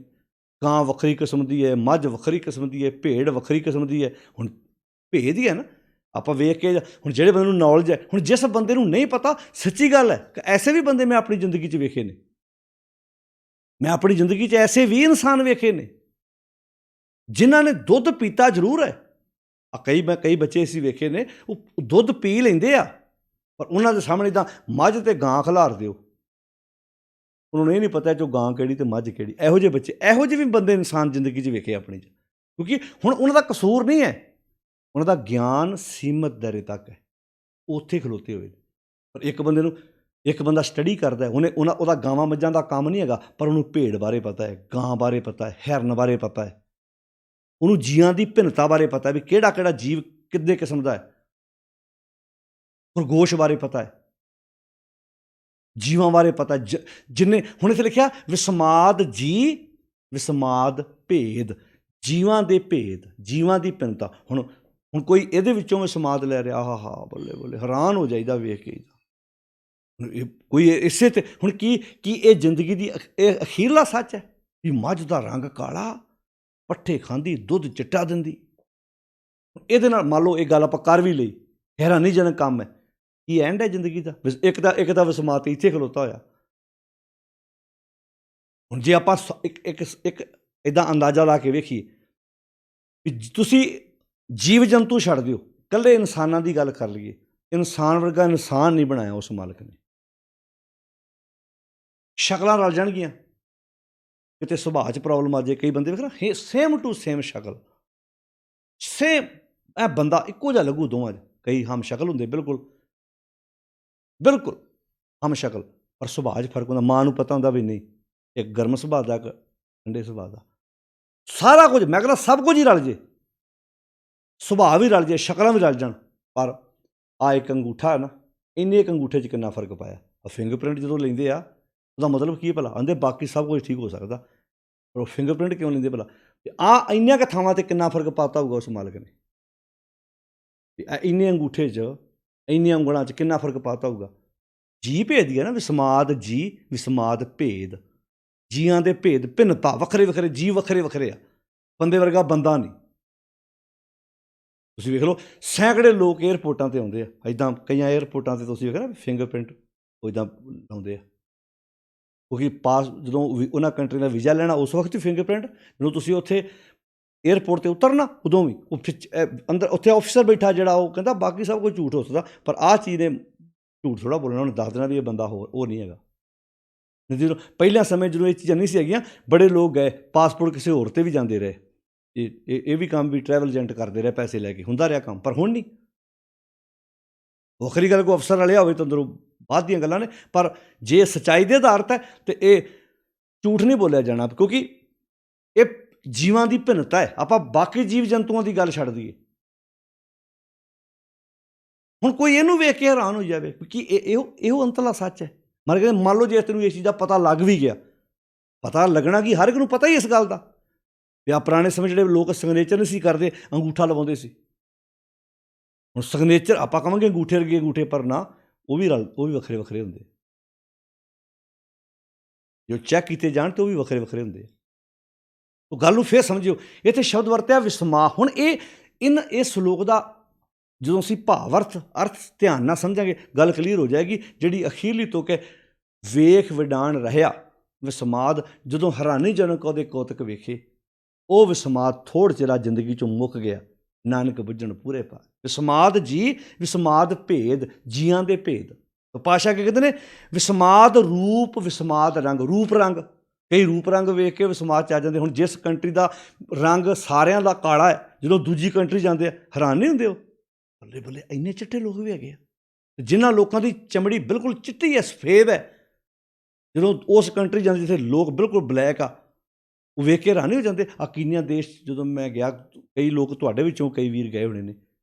ਕਾਂ ਵੱਖਰੀ ਕਿਸਮ ਦੀ ਹੈ, ਮੱਝ ਵੱਖਰੀ ਕਿਸਮ ਦੀ ਹੈ, ਭੇਡ ਵੱਖਰੀ ਕਿਸਮ ਦੀ ਹੈ। ਹੁਣ ਭੇਦ ਹੀ ਹੈ ਨਾ, ਆਪਾਂ ਵੇਖ ਕੇ ਹੁਣ ਜਿਹੜੇ ਬੰਦੇ ਨੂੰ ਨੌਲੇਜ ਹੈ, ਹੁਣ ਜਿਸ ਬੰਦੇ ਨੂੰ ਨਹੀਂ ਪਤਾ, ਸੱਚੀ ਗੱਲ ਹੈ, ਐਸੇ ਵੀ ਬੰਦੇ ਮੈਂ ਆਪਣੀ ਜ਼ਿੰਦਗੀ 'ਚ ਵੇਖੇ ਨੇ। ਮੈਂ ਆਪਣੀ ਜ਼ਿੰਦਗੀ 'ਚ ਐਸੇ ਵੀ ਇਨਸਾਨ ਵੇਖੇ ਨੇ ਜਿਨ੍ਹਾਂ ਨੇ ਦੁੱਧ ਪੀਤਾ ਜ਼ਰੂਰ ਹੈ। ਮੈਂ ਕਈ ਬੱਚੇ ਅਸੀਂ ਵੇਖੇ ਨੇ, ਉਹ ਦੁੱਧ ਪੀ ਲੈਂਦੇ ਆ, ਪਰ ਉਹਨਾਂ ਦੇ ਸਾਹਮਣੇ ਤਾਂ ਮੱਝ ਅਤੇ ਗਾਂ ਖਿਲਾਰ ਦਿਓ, ਉਹਨਾਂ ਨੂੰ ਇਹ ਨਹੀਂ ਪਤਾ ਜੋ ਗਾਂ ਕਿਹੜੀ ਅਤੇ ਮੱਝ ਕਿਹੜੀ। ਇਹੋ ਜਿਹੇ ਬੱਚੇ, ਇਹੋ ਜਿਹੇ ਵੀ ਬੰਦੇ ਇਨਸਾਨ ਜ਼ਿੰਦਗੀ 'ਚ ਵੇਖੇ ਆਪਣੀ 'ਚ, ਕਿਉਂਕਿ ਹੁਣ ਉਹਨਾਂ ਦਾ ਕਸੂਰ ਨਹੀਂ ਹੈ, ਉਹਨਾਂ ਦਾ ਗਿਆਨ ਸੀਮਤ ਦਾਇਰੇ ਤੱਕ ਹੈ, ਉੱਥੇ ਖਲੋਤੇ ਹੋਏ। ਪਰ ਇੱਕ ਬੰਦਾ ਸਟੱਡੀ ਕਰਦਾ, ਉਹਦਾ ਗਾਵਾਂ ਮੱਝਾਂ ਦਾ ਕੰਮ ਨਹੀਂ ਹੈਗਾ, ਪਰ ਉਹਨੂੰ ਭੇਡ ਬਾਰੇ ਪਤਾ ਹੈ, ਗਾਂ ਬਾਰੇ ਪਤਾ ਹੈ, ਹਿਰਨ ਬਾਰੇ ਪਤਾ ਹੈ, ਉਹਨੂੰ ਜੀਆਂ ਦੀ ਭਿੰਨਤਾ ਬਾਰੇ ਪਤਾ ਵੀ ਕਿਹੜਾ ਕਿਹੜਾ ਜੀਵ ਕਿੱਦੇ ਕਿਸਮ ਦਾ ਹੈ, ਖਰਗੋਸ਼ ਬਾਰੇ ਪਤਾ ਹੈ, ਜੀਵਾਂ ਬਾਰੇ ਪਤਾ। ਜਿੰਨੇ ਹੁਣ ਇੱਥੇ ਲਿਖਿਆ ਵਿਸਮਾਦ ਜੀ, ਵਿਸਮਾਦ ਭੇਦ, ਜੀਵਾਂ ਦੇ ਭੇਦ, ਜੀਵਾਂ ਦੀ ਭਿੰਨਤਾ। ਹੁਣ ਕੋਈ ਇਹਦੇ ਵਿੱਚੋਂ ਵਿਸਮਾਦ ਲੈ ਰਿਹਾ, ਆਹਾ ਬੱਲੇ ਬੱਲੇ, ਹੈਰਾਨ ਹੋ ਜਾਈਦਾ ਵੇਖ ਕੇ। ਕੋਈ ਇਸੇ ਤੇ ਹੁਣ ਕੀ ਇਹ ਜ਼ਿੰਦਗੀ ਦੀ ਇਹ ਅਖੀਰਲਾ ਸੱਚ ਹੈ ਵੀ ਮੱਝ ਦਾ ਰੰਗ ਕਾਲਾ, ਪੱਠੇ ਖਾਂਦੀ, ਦੁੱਧ ਚਿੱਟਾ ਦਿੰਦੀ। ਇਹਦੇ ਨਾਲ ਮੰਨ ਲਓ ਇਹ ਗੱਲ ਆਪਾਂ ਕਰ ਵੀ ਲਈ, ਹੈਰਾਨੀਜਨਕ ਕੰਮ ਹੈ। ਕੀ ਐਂਡ ਹੈ ਜ਼ਿੰਦਗੀ ਦਾ? ਇੱਕ ਤਾਂ ਵਿਸਮਾਦ ਇੱਥੇ ਖਲੋਤਾ ਹੋਇਆ। ਹੁਣ ਜੇ ਆਪਾਂ ਇੱਕ ਇੱਦਾਂ ਅੰਦਾਜ਼ਾ ਲਾ ਕੇ ਵੇਖੀਏ ਵੀ ਤੁਸੀਂ ਜੀਵ ਜੰਤੂ ਛੱਡ ਦਿਓ, ਇਕੱਲੇ ਇਨਸਾਨਾਂ ਦੀ ਗੱਲ ਕਰ ਲਈਏ, ਇਨਸਾਨ ਵਰਗਾ ਇਨਸਾਨ ਨਹੀਂ ਬਣਾਇਆ ਉਸ ਮਾਲਕ ਨੇ। ਸ਼ਕਲਾਂ ਰਲ ਜਾਣਗੀਆਂ, ਕਿਤੇ ਸੁਭਾਅ 'ਚ ਪ੍ਰੋਬਲਮ ਆ ਜਾਏ। ਕਈ ਬੰਦੇ ਵੇਖ ਨਾ ਸੇਮ ਟੂ ਸੇਮ ਸ਼ਕਲ, ਸੇਮ ਇਹ ਬੰਦਾ ਇੱਕੋ ਜਿਹਾ ਲੱਗੂ ਦੋਵਾਂ 'ਚ। ਕਈ ਹਮ ਸ਼ਕਲ ਹੁੰਦੇ, ਬਿਲਕੁਲ ਹਮ ਸ਼ਕਲ, ਪਰ ਸੁਭਾਅ 'ਚ ਫਰਕ ਹੁੰਦਾ। ਮਾਂ ਨੂੰ ਪਤਾ ਹੁੰਦਾ ਵੀ ਨਹੀਂ, ਇੱਕ ਗਰਮ ਸੁਭਾਅ ਦਾ, ਇੱਕ ਠੰਡੇ ਸੁਭਾਅ ਦਾ। ਸਾਰਾ ਕੁਝ ਮੈਂ ਕਹਿੰਦਾ ਸਭ ਕੁਝ ਹੀ ਰਲ ਜੇ, ਸੁਭਾਅ ਵੀ ਰਲ ਜੇ, ਸ਼ਕਲਾਂ ਵੀ ਰਲ ਜਾਣ। ਪਰ ਆਹ ਇੱਕ ਅੰਗੂਠਾ ਹੈ ਨਾ, ਇੰਨੇ ਇੱਕ ਅੰਗੂਠੇ 'ਚ ਕਿੰਨਾ ਫਰਕ ਪਾਇਆ। ਫਿੰਗਰਪ੍ਰਿੰਟ ਜਦੋਂ ਲੈਂਦੇ ਆ, ਉਹਦਾ ਮਤਲਬ ਕੀ ਭਲਾ? ਆਂਦੇ ਬਾਕੀ ਸਭ ਕੁਝ ਠੀਕ ਹੋ ਸਕਦਾ, ਪਰ ਉਹ ਫਿੰਗਰਪ੍ਰਿੰਟ ਕਿਉਂ ਲੈਂਦੇ ਭਲਾ? ਆਹ ਇੰਨੀਆਂ ਕੁ ਥਾਵਾਂ 'ਤੇ ਕਿੰਨਾ ਫਰਕ ਪਾਤਾ ਹੋਊਗਾ ਉਸ ਮਾਲਕ ਨੇ। ਇੰਨੇ ਅੰਗੂਠੇ 'ਚ, ਇੰਨੀਆਂ ਉਂਗਲਾਂ 'ਚ ਕਿੰਨਾ ਫਰਕ ਪਾਤਾ ਹੋਊਗਾ। ਜੀ ਭੇਦ ਹੀ ਹੈ ਨਾ, ਵਿਸਮਾਦ ਜੀ, ਵਿਸਮਾਦ ਭੇਦ, ਜੀਆਂ ਦੇ ਭੇਦ, ਭਿੰਨਤਾ, ਵੱਖਰੇ ਵੱਖਰੇ ਜੀਵ, ਵੱਖਰੇ ਵੱਖਰੇ ਆ। ਬੰਦੇ ਵਰਗਾ ਬੰਦਾ ਨਹੀਂ। ਤੁਸੀਂ ਵੇਖ ਲਓ, ਸੈਂਕੜੇ ਲੋਕ ਏਅਰਪੋਰਟਾਂ 'ਤੇ ਆਉਂਦੇ ਆ, ਇੱਦਾਂ ਕਈਆਂ ਏਅਰਪੋਰਟਾਂ 'ਤੇ ਤੁਸੀਂ ਵੇਖਿਆ ਨਾ ਫਿੰਗਰਪ੍ਰਿੰਟ ਉਹ ਇੱਦਾਂ ਲਾਉਂਦੇ ਆ, ਕਿਉਂਕਿ ਜਦੋਂ ਉਹਨਾਂ ਕੰਟਰੀ ਦਾ ਵੀਜ਼ਾ ਲੈਣਾ ਉਸ ਵਕਤ ਹੀ ਫਿੰਗਰਪ੍ਰਿੰਟ। ਜਦੋਂ ਤੁਸੀਂ ਉੱਥੇ ਏਅਰਪੋਰਟ 'ਤੇ ਉਤਰਨਾ ਉਦੋਂ ਵੀ ਉਹ ਅੰਦਰ ਉੱਥੇ ਆਫਿਸਰ ਬੈਠਾ ਜਿਹੜਾ, ਉਹ ਕਹਿੰਦਾ ਬਾਕੀ ਸਭ ਕੁਝ ਝੂਠ ਹੋ ਸਕਦਾ, ਪਰ ਆਹ ਚੀਜ਼ ਨੇ ਝੂਠ ਥੋੜ੍ਹਾ ਬੋਲਣਾ, ਉਹਨੇ ਦੱਸ ਦੇਣਾ ਵੀ ਇਹ ਬੰਦਾ ਉਹ ਨਹੀਂ ਹੈਗਾ। ਜਦੋਂ ਪਹਿਲਾਂ ਸਮੇਂ ਜਦੋਂ ਇਹ ਚੀਜ਼ਾਂ ਨਹੀਂ ਸੀ ਹੈਗੀਆਂ, ਬੜੇ ਲੋਕ ਗਏ ਪਾਸਪੋਰਟ ਕਿਸੇ ਹੋਰ 'ਤੇ ਵੀ ਜਾਂਦੇ ਰਹੇ। ਇਹ ਵੀ ਕੰਮ ਵੀ ਟਰੈਵਲ ਏਜੰਟ ਕਰਦੇ ਰਹੇ, ਪੈਸੇ ਲੈ ਕੇ, ਹੁੰਦਾ ਰਿਹਾ ਕੰਮ। ਪਰ ਹੁਣ ਨਹੀਂ। ਵੱਖਰੀ ਗੱਲ ਕੋਈ ਅਫਸਰ ਵਾਲਿਆ ਹੋਵੇ ਤਾਂ ਅੰਦਰੋਂ ਬਾਅਦ ਦੀਆਂ ਗੱਲਾਂ ਨੇ, ਪਰ ਜੇ ਸੱਚਾਈ ਦੇ ਆਧਾਰਿਤ ਹੈ ਤਾਂ ਇਹ ਝੂਠ ਨਹੀਂ ਬੋਲਿਆ ਜਾਣਾ, ਕਿਉਂਕਿ ਇਹ ਜੀਵਾਂ ਦੀ ਭਿੰਨਤਾ ਹੈ। ਆਪਾਂ ਬਾਕੀ ਜੀਵ ਜੰਤੂਆਂ ਦੀ ਗੱਲ ਛੱਡ ਦਈਏ। ਹੁਣ ਕੋਈ ਇਹਨੂੰ ਵੇਖ ਕੇ ਹੈਰਾਨ ਹੋ ਜਾਵੇ ਕਿ ਇਹੋ ਅੰਤਲਾ ਸੱਚ ਹੈ। ਮੰਨ ਲਓ ਜੇ ਤੈਨੂੰ ਇਸ ਚੀਜ਼ ਦਾ ਪਤਾ ਲੱਗ ਵੀ ਗਿਆ, ਪਤਾ ਲੱਗਣਾ ਕਿ ਹਰ ਇੱਕ ਨੂੰ ਪਤਾ ਹੀ ਇਸ ਗੱਲ ਦਾ ਵੀ ਆਹ ਪੁਰਾਣੇ ਸਮੇਂ ਜਿਹੜੇ ਲੋਕ ਸਿਗਨੇਚਰ ਨਹੀਂ ਸੀ ਕਰਦੇ, ਅੰਗੂਠਾ ਲਵਾਉਂਦੇ ਸੀ। ਹੁਣ ਸਿਗਨੇਚਰ ਆਪਾਂ ਕਹਾਂਗੇ ਅੰਗੂਠੇ ਵਰਗੇ ਅੰਗੂਠੇ, ਪਰ ਨਾ, ਉਹ ਵੀ ਵੱਖਰੇ ਵੱਖਰੇ ਹੁੰਦੇ। ਜੋ ਚੈੱਕ ਕੀਤੇ ਜਾਣ ਤਾਂ ਉਹ ਵੀ ਵੱਖਰੇ ਵੱਖਰੇ ਹੁੰਦੇ। ਉਹ ਗੱਲ ਨੂੰ ਫਿਰ ਸਮਝਿਓ, ਇੱਥੇ ਸ਼ਬਦ ਵਰਤਿਆ ਵਿਸਮਾ। ਹੁਣ ਇਹ ਸਲੋਕ ਦਾ ਜਦੋਂ ਅਸੀਂ ਭਾਵ ਅਰਥ ਧਿਆਨ ਨਾਲ ਸਮਝਾਂਗੇ, ਗੱਲ ਕਲੀਅਰ ਹੋ ਜਾਏਗੀ। ਜਿਹੜੀ ਅਖੀਰਲੀ ਤੁਕ ਹੈ, ਵੇਖ ਵਿਡਾਣ ਰਹਿਆ ਵਿਸਮਾਦ, ਜਦੋਂ ਹੈਰਾਨੀਜਨਕ ਉਹਦੇ ਕੌਤਕ ਵੇਖੇ, ਉਹ ਵਿਸਮਾਦ ਥੋੜ੍ਹ ਚਿਰਾ ਜ਼ਿੰਦਗੀ 'ਚੋਂ ਮੁੱਕ ਗਿਆ, ਨਾਨਕ ਬੁੱਝਣ ਪੂਰੇ ਪਾ। ਵਿਸਮਾਦ ਜੀ, ਵਿਸਮਾਦ ਭੇਦ, ਜੀਆਂ ਦੇ ਭੇਦ। ਪਾਤਸ਼ਾਹ ਕੀ ਕਹਿੰਦੇ ਨੇ? ਵਿਸਮਾਦ ਰੂਪ, ਵਿਸਮਾਦ ਰੰਗ। ਰੂਪ ਰੰਗ, ਕਈ ਰੂਪ ਰੰਗ ਵੇਖ ਕੇ ਵਿਸਮਾਦ 'ਚ ਆ ਜਾਂਦੇ। ਹੁਣ ਜਿਸ ਕੰਟਰੀ ਦਾ ਰੰਗ ਸਾਰਿਆਂ ਦਾ ਕਾਲਾ ਹੈ, ਜਦੋਂ ਦੂਜੀ ਕੰਟਰੀ ਜਾਂਦੇ ਆ ਹੈਰਾਨ ਨਹੀਂ ਹੁੰਦੇ ਉਹ? ਬੱਲੇ ਬੱਲੇ, ਇੰਨੇ ਚਿੱਟੇ ਲੋਕ ਵੀ ਹੈਗੇ ਆ। ਜਿਨ੍ਹਾਂ ਲੋਕਾਂ ਦੀ ਚਮੜੀ ਬਿਲਕੁਲ ਚਿੱਟੀ ਹੈ, ਸਫੇਦ ਹੈ, ਜਦੋਂ ਉਸ ਕੰਟਰੀ ਜਾਂਦੇ ਜਿੱਥੇ ਲੋਕ ਬਿਲਕੁਲ ਬਲੈਕ ਆ, ਉਹ ਵੇਖ ਕੇ ਹੈਰਾਨ ਹੋ ਜਾਂਦੇ। ਕੀਨੀਆ ਦੇਸ਼ ਜਦੋਂ ਮੈਂ ਗਿਆ, ਕਈ ਲੋਕ ਤੁਹਾਡੇ ਵਿੱਚੋਂ ਕਈ ਵੀਰ ਗਏ ਹੋਣੇ ਨੇ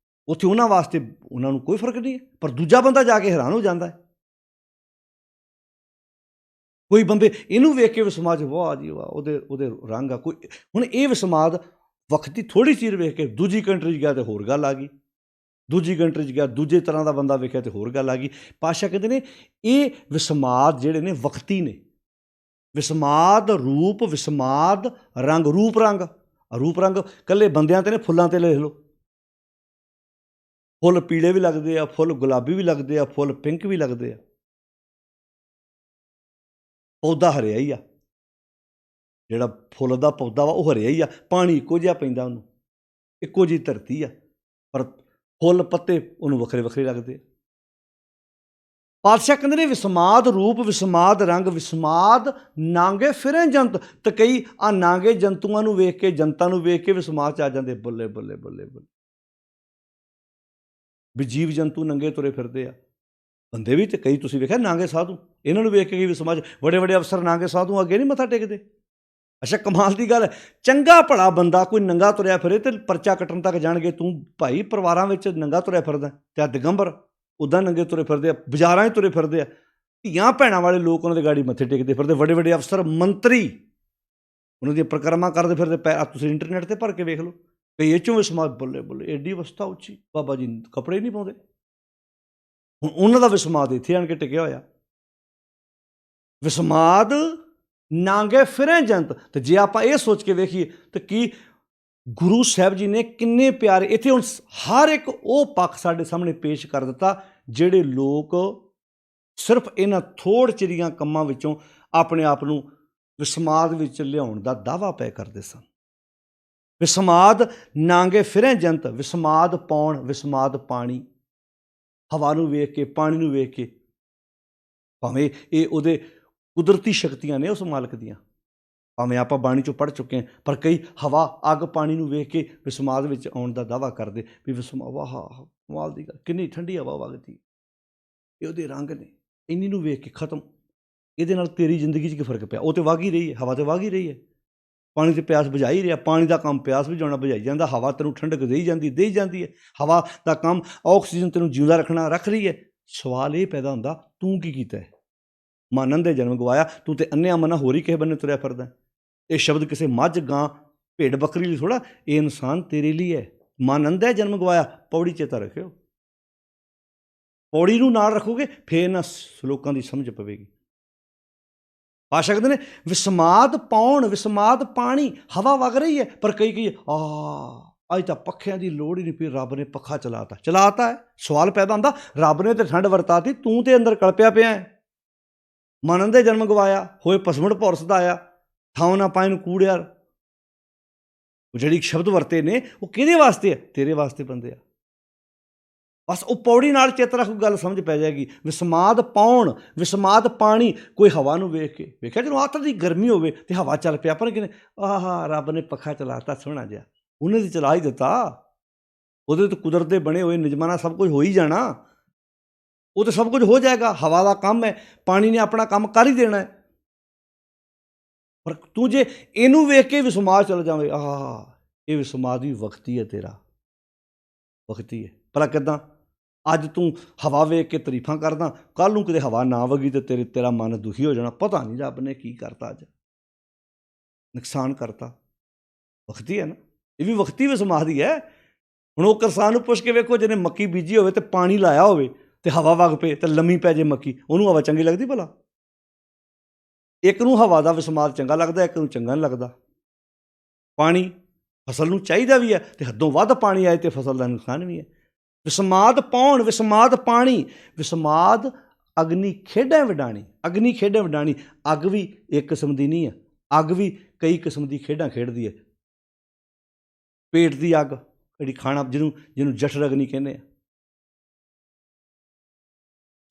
ਉੱਥੇ, ਉਹਨਾਂ ਵਾਸਤੇ ਉਹਨਾਂ ਨੂੰ ਕੋਈ ਫਰਕ ਨਹੀਂ ਹੈ, ਪਰ ਦੂਜਾ ਬੰਦਾ ਜਾ ਕੇ ਹੈਰਾਨ ਹੋ ਜਾਂਦਾ ਹੈ। ਕੋਈ ਬੰਦੇ ਇਹਨੂੰ ਵੇਖ ਕੇ ਵਿਸਮਾਦ, ਵਾਹ ਜੀ ਵਾਹ, ਉਹਦੇ ਰੰਗ ਆ ਕੋਈ। ਹੁਣ ਇਹ ਵਿਸਮਾਦ ਵਕਤੀ ਥੋੜ੍ਹੀ ਚੀਰ ਵੇਖ ਕੇ ਦੂਜੀ ਕੰਟਰੀ 'ਚ ਗਿਆ ਅਤੇ ਹੋਰ ਗੱਲ ਆ ਗਈ। ਦੂਜੀ ਕੰਟਰੀ 'ਚ ਗਿਆ, ਦੂਜੇ ਤਰ੍ਹਾਂ ਦਾ ਬੰਦਾ ਵੇਖਿਆ ਤੇ ਹੋਰ ਗੱਲ ਆ ਗਈ। ਪਾਤਸ਼ਾਹ ਕਹਿੰਦੇ ਨੇ ਇਹ ਵਿਸਮਾਦ ਜਿਹੜੇ ਨੇ ਵਕਤੀ ਨੇ। ਵਿਸਮਾਦ ਰੂਪ, ਵਿਸਮਾਦ ਰੰਗ। ਰੂਪ ਰੰਗ ਇਕੱਲੇ ਬੰਦਿਆਂ 'ਤੇ ਨੇ, ਫੁੱਲਾਂ 'ਤੇ ਲਿਖ ਲਓ। ਫੁੱਲ ਪੀਲੇ ਵੀ ਲੱਗਦੇ ਆ, ਫੁੱਲ ਗੁਲਾਬੀ ਵੀ ਲੱਗਦੇ ਆ, ਫੁੱਲ ਪਿੰਕ ਵੀ ਲੱਗਦੇ ਆ। ਪੌਦਾ ਹਰਿਆ ਹੀ ਆ, ਜਿਹੜਾ ਫੁੱਲ ਦਾ ਪੌਦਾ ਵਾ ਉਹ ਹਰਿਆ ਹੀ ਆ। ਪਾਣੀ ਇੱਕੋ ਜਿਹਾ ਪੈਂਦਾ ਉਹਨੂੰ, ਇੱਕੋ ਜਿਹੀ ਧਰਤੀ ਆ, ਪਰ ਫੁੱਲ ਪੱਤੇ ਉਹਨੂੰ ਵੱਖਰੇ ਵੱਖਰੇ ਲੱਗਦੇ ਆ। ਪਾਤਸ਼ਾਹ ਕਹਿੰਦੇ ਨੇ ਵਿਸਮਾਦ ਰੂਪ, ਵਿਸਮਾਦ ਰੰਗ, ਵਿਸਮਾਦ ਨਾਂਗੇ ਫਿਰੇ ਜੰਤ। ਤੇ ਕਈ ਆ ਨਾਂਗੇ ਜੰਤੂਆਂ ਨੂੰ ਵੇਖ ਕੇ, ਜਨਤਾ ਨੂੰ ਵੇਖ ਕੇ ਵਿਸਮਾਦ 'ਚ ਆ ਜਾਂਦੇ। ਬੱਲੇ ਬੱਲੇ ਬੱਲੇ ਬੱਲੇ, ਵੀ ਜੀਵ ਜੰਤੂ ਨੰਗੇ ਤੁਰੇ ਫਿਰਦੇ ਆ। ਬੰਦੇ ਵੀ ਤੇ ਕਈ ਤੁਸੀਂ ਵੇਖਿਆ ਨਾਂਗੇ ਸਾਧੂ, ਇਹਨਾਂ ਨੂੰ ਵੇਖ ਕੇ ਵੀ ਵਿਸਮਾਦ। ਵੱਡੇ ਵੱਡੇ ਅਫਸਰ ਨਾਂਗੇ ਸਾਧੂ ਅੱਗੇ ਨਹੀਂ ਮੱਥਾ ਟੇਕਦੇ। ਅੱਛਾ, ਕਮਾਲ ਦੀ ਗੱਲ ਹੈ, ਚੰਗਾ ਭਲਾ ਬੰਦਾ ਕੋਈ ਨੰਗਾ ਤੁਰਿਆ ਫਿਰੇ ਤੇ ਪਰਚਾ ਕੱਟਣ ਤੱਕ ਜਾਣਗੇ। ਤੂੰ ਭਾਈ ਪਰਿਵਾਰਾਂ ਵਿੱਚ ਨੰਗਾ ਤੁਰਿਆ ਫਿਰਦਾ, ਤੇ ਆ ਦਿਗੰਬਰ ਉੱਦਾਂ ਨੰਗੇ ਤੁਰੇ ਫਿਰਦੇ ਆ, ਬਾਜ਼ਾਰਾਂ 'ਚ ਤੁਰੇ ਫਿਰਦੇ ਆ। ਧੀਆਂ ਭੈਣਾਂ ਵਾਲੇ ਲੋਕ ਉਹਨਾਂ ਦੇ ਗਾੜੀ ਮੱਥੇ ਟੇਕਦੇ ਫਿਰਦੇ। ਵੱਡੇ ਵੱਡੇ ਅਫਸਰ, ਮੰਤਰੀ ਉਹਨਾਂ ਦੀਆਂ ਪਰਿਕਰਮਾ ਕਰਦੇ ਫਿਰਦੇ। ਤੁਸੀਂ ਇੰਟਰਨੈਟ 'ਤੇ ਭਰ ਕੇ ਵੇਖ ਲਓ, ਕਈ ਇਹ 'ਚੋਂ ਵਿਸਮਾਦ। ਬੱਲੇ ਬੱਲੇ, ਐਡੀ ਅਵਸਥਾ ਉੱਚੀ। ਬਾਬਾ ਜੀ ਕੱਪੜੇ ਨਹੀਂ ਪਾਉਂਦੇ। ਹੁਣ ਉਹਨਾਂ ਦਾ ਵਿਸਮਾਦ ਇੱਥੇ ਆਣ ਕੇ ਟਿਕਿਆ ਹੋਇਆ। ਵਿਸਮਾਦ ਨਾਂਗੇ ਫਿਰੇ ਜੰਤ। ਤੇ ਜੇ ਆਪਾਂ ਇਹ ਸੋਚ ਕੇ ਵੇਖੀਏ ਤਾਂ ਕੀ ਗੁਰੂ ਸਾਹਿਬ ਜੀ ਨੇ ਕਿੰਨੇ ਪਿਆਰੇ ਇੱਥੇ ਹੁਣ ਹਰ ਇੱਕ ਉਹ ਪੱਖ ਸਾਡੇ ਸਾਹਮਣੇ ਪੇਸ਼ ਕਰ ਦਿੱਤਾ ਜਿਹੜੇ ਲੋਕ ਸਿਰਫ ਇਹਨਾਂ ਥੋੜ੍ਹ ਚਿਰੀਆਂ ਕੰਮਾਂ ਵਿੱਚੋਂ ਆਪਣੇ ਆਪ ਨੂੰ ਵਿਸਮਾਦ ਵਿੱਚ ਲਿਆਉਣ ਦਾ ਦਾਅਵਾ ਪੈ ਕਰਦੇ ਸਨ। ਵਿਸਮਾਦ ਨਾਂਗੇ ਫਿਰੇ ਜੰਤ, ਵਿਸਮਾਦ ਪਾਉਣ, ਵਿਸਮਾਦ ਪਾਣੀ। ਹਵਾ ਨੂੰ ਵੇਖ ਕੇ, ਪਾਣੀ ਨੂੰ ਵੇਖ ਕੇ, ਭਾਵੇਂ ਇਹ ਉਹਦੇ ਕੁਦਰਤੀ ਸ਼ਕਤੀਆਂ ਨੇ ਉਸ ਮਾਲਕ ਦੀਆਂ, ਭਾਵੇਂ ਆਪਾਂ ਬਾਣੀ 'ਚੋਂ ਪੜ੍ਹ ਚੁੱਕੇ ਹਾਂ, ਪਰ ਕਈ ਹਵਾ, ਅੱਗ, ਪਾਣੀ ਨੂੰ ਵੇਖ ਕੇ ਵਿਸਮਾਦ ਵਿੱਚ ਆਉਣ ਦਾ ਦਾਅਵਾ ਕਰਦੇ ਵੀ ਵਾਹ ਕਮਾਲ ਦੀ ਗੱਲ, ਕਿੰਨੀ ਠੰਡੀ ਹਵਾ ਵਗਦੀ, ਇਹ ਉਹਦੇ ਰੰਗ ਨੇ, ਇੰਨੀ ਨੂੰ ਵੇਖ ਕੇ ਖਤਮ। ਇਹਦੇ ਨਾਲ ਤੇਰੀ ਜ਼ਿੰਦਗੀ 'ਚ ਕੀ ਫਰਕ ਪਿਆ? ਉਹ ਤਾਂ ਵਗ ਹੀ ਰਹੀ ਹੈ, ਹਵਾ ਤਾਂ ਵਗ ਹੀ ਰਹੀ ਹੈ। ਪਾਣੀ ਤੇ ਪਿਆਸ ਬੁਝਾ ਹੀ ਰਿਹਾ। ਪਾਣੀ ਦਾ ਕੰਮ ਪਿਆਸ ਬੁਝਾਉਣਾ, ਬੁਝਾਈ ਜਾਂਦਾ। ਹਵਾ ਤੈਨੂੰ ਠੰਡਕ ਦੇਈ ਜਾਂਦੀ ਹੈ। ਹਵਾ ਦਾ ਕੰਮ ਆਕਸੀਜਨ ਤੈਨੂੰ ਜਿਉਂਦਾ ਰੱਖਣਾ, ਰੱਖ ਰਹੀ ਹੈ। ਸਵਾਲ ਇਹ ਪੈਦਾ ਹੁੰਦਾ, ਤੂੰ ਕੀ ਕੀਤਾ ਹੈ? ਮਾਨਨ ਦੇ ਜਨਮ ਗਵਾਇਆ, ਤੂੰ ਤੇ ਅੰਨ੍ਹਿਆ ਮਨਾ ਹੋਰ ਹੀ ਕਿਸੇ ਬੰਨੇ ਤੁਰਿਆ ਫਿਰਦਾ। ਇਹ ਸ਼ਬਦ ਕਿਸੇ ਮੱਝ, ਗਾਂ, ਭੇਡ ਬੱਕਰੀ ਲਈ ਥੋੜ੍ਹਾ, ਇਹ ਇਨਸਾਨ ਤੇਰੇ ਲਈ ਹੈ। ਮਾਨਨ ਦੇ ਜਨਮ ਗਵਾਇਆ, ਪੌੜੀ ਚੇਤਾ ਰੱਖਿਓ। ਪੌੜੀ ਨੂੰ ਨਾਲ ਰੱਖੋਗੇ ਫੇਰ ਇਹਨਾਂ ਸਲੋਕਾਂ ਦੀ ਸਮਝ ਪਵੇਗੀ। ਪਾਤਸ਼ਾਹ ਕਹਿੰਦੇ ਨੇ ਵਿਸਮਾਦ ਪਾਉਣ, ਵਿਸਮਾਦ ਪਾਣੀ। ਹਵਾ ਵਗ ਰਹੀ ਹੈ, ਪਰ ਕਈ ਅੱਜ ਤਾਂ ਪੱਖਿਆਂ ਦੀ ਲੋੜ ਹੀ ਨਹੀਂ ਪਈ, ਰੱਬ ਨੇ ਪੱਖਾ ਚਲਾਤਾ ਹੈ। ਸਵਾਲ ਪੈਦਾ ਹੁੰਦਾ, ਰੱਬ ਨੇ ਤੇ ਠੰਡ ਵਰਤਾਤੀ, ਤੂੰ ਤੇ ਅੰਦਰ ਕਲਪਿਆ ਪਿਆ ਹੈ। ਮਨਨ ਦੇ ਜਨਮ ਗਵਾਇਆ, ਹੋਏ ਪਸਮੜ ਪੌਰਸ ਦਾ ਆਇਆ, ਥਾਂ ਨਾ ਪਾਏ ਨੂੰ ਕੂੜਿਆ। ਉਹ ਜਿਹੜੀ ਸ਼ਬਦ ਵਰਤੇ ਨੇ ਉਹ ਕਿਹਦੇ ਵਾਸਤੇ ਹੈ? ਤੇਰੇ ਵਾਸਤੇ ਬੰਦੇ ਆ। ਬਸ ਉਹ ਪੌੜੀ ਨਾਲ ਚਿੱਤ ਰੱਖ, ਗੱਲ ਸਮਝ ਪੈ ਜਾਏਗੀ। ਵਿਸਮਾਦ ਪਾਉਣ, ਵਿਸਮਾਦ ਪਾਣੀ। ਕੋਈ ਹਵਾ ਨੂੰ ਵੇਖ ਕੇ ਵੇਖਿਆ, ਜਦੋਂ ਆਤਰ ਦੀ ਗਰਮੀ ਹੋਵੇ ਤੇ ਹਵਾ ਚੱਲ ਪਿਆ, ਪਰ ਕਿਨੇ ਰੱਬ ਨੇ ਪੱਖਾ ਚਲਾਤਾ ਸੋਹਣਾ ਜਿਹਾ, ਉਹਨੇ ਤਾਂ ਚਲਾ ਹੀ ਦਿੱਤਾ। ਉਹਦੇ ਤੋਂ ਕੁਦਰਤ ਦੇ ਬਣੇ ਹੋਏ ਨਿਯਮਾਂ ਨਾਲ ਸਭ ਕੁਝ ਹੋ ਹੀ ਜਾਣਾ, ਉਹ ਤਾਂ ਸਭ ਕੁਝ ਹੋ ਜਾਏਗਾ। ਹਵਾ ਦਾ ਕੰਮ ਹੈ, ਪਾਣੀ ਨੇ ਆਪਣਾ ਕੰਮ ਕਰ ਹੀ ਦੇਣਾ ਹੈ। ਪਰ ਤੂੰ ਜੇ ਇਹਨੂੰ ਵੇਖ ਕੇ ਵਿਸਮਾਦ ਚਲ ਜਾਵੇਂ, ਇਹ ਵਿਸਮਾਦ ਵੀ ਵਕਤੀ ਹੈ, ਤੇਰਾ ਵਕਤੀ ਹੈ। ਭਲਾ ਕਿੱਦਾਂ? ਅੱਜ ਤੂੰ ਹਵਾ ਵੇਖ ਕੇ ਤਾਰੀਫਾਂ ਕਰਦਾ, ਕੱਲ੍ਹ ਨੂੰ ਕਿਤੇ ਹਵਾ ਨਾ ਵਗੀ ਤੇ ਤੇਰਾ ਮਨ ਦੁਖੀ ਹੋ ਜਾਣਾ। ਪਤਾ ਨਹੀਂ ਰੱਬ ਨੇ ਕੀ ਕਰਤਾ, ਅੱਜ ਨੁਕਸਾਨ ਕਰਤਾ। ਵਕਤੀ ਹੈ ਨਾ, ਇਹ ਵੀ ਵਕਤੀ ਵਿਸਮਾਦ ਹੀ ਹੈ। ਹੁਣ ਉਹ ਕਿਸਾਨ ਨੂੰ ਪੁੱਛ ਕੇ ਵੇਖੋ, ਜਿਹਨੇ ਮੱਕੀ ਬੀਜੀ ਹੋਵੇ ਤੇ ਪਾਣੀ ਲਾਇਆ ਹੋਵੇ ਤੇ ਹਵਾ ਵਗ ਪਏ ਤੇ ਲੰਮੀ ਪੈ ਜੇ ਮੱਕੀ, ਉਹਨੂੰ ਹਵਾ ਚੰਗੀ ਲੱਗਦੀ? ਭਲਾ ਇੱਕ ਨੂੰ ਹਵਾ ਦਾ ਵਿਸਮਾਦ ਚੰਗਾ ਲੱਗਦਾ, ਇੱਕ ਨੂੰ ਚੰਗਾ ਨਹੀਂ ਲੱਗਦਾ। ਪਾਣੀ ਫਸਲ ਨੂੰ ਚਾਹੀਦਾ ਵੀ ਹੈ, ਤੇ ਹੱਦੋਂ ਵੱਧ ਪਾਣੀ ਆਏ ਤੇ ਫਸਲ ਦਾ ਨੁਕਸਾਨ ਵੀ ਹੈ। ਵਿਸਮਾਦ ਪਾਉਣ, ਵਿਸਮਾਦ ਪਾਣੀ। ਵਿਸਮਾਦ ਅਗਨੀ ਖੇਡਾਂ ਵਿਡਾਣੀ। ਅਗਨੀ ਖੇਡਾਂ ਵਿਡਾਣੀ। ਅੱਗ ਵੀ ਇੱਕ ਕਿਸਮ ਦੀ ਨਹੀਂ ਹੈ, ਅੱਗ ਵੀ ਕਈ ਕਿਸਮ ਦੀ ਖੇਡਾਂ ਖੇਡਦੀ ਹੈ। ਪੇਟ ਦੀ ਅੱਗ, ਜਿਹੜੀ ਖਾਣਾ, ਜਿਹਨੂੰ ਜਠਰ ਅਗਨੀ ਕਹਿੰਦੇ ਆ।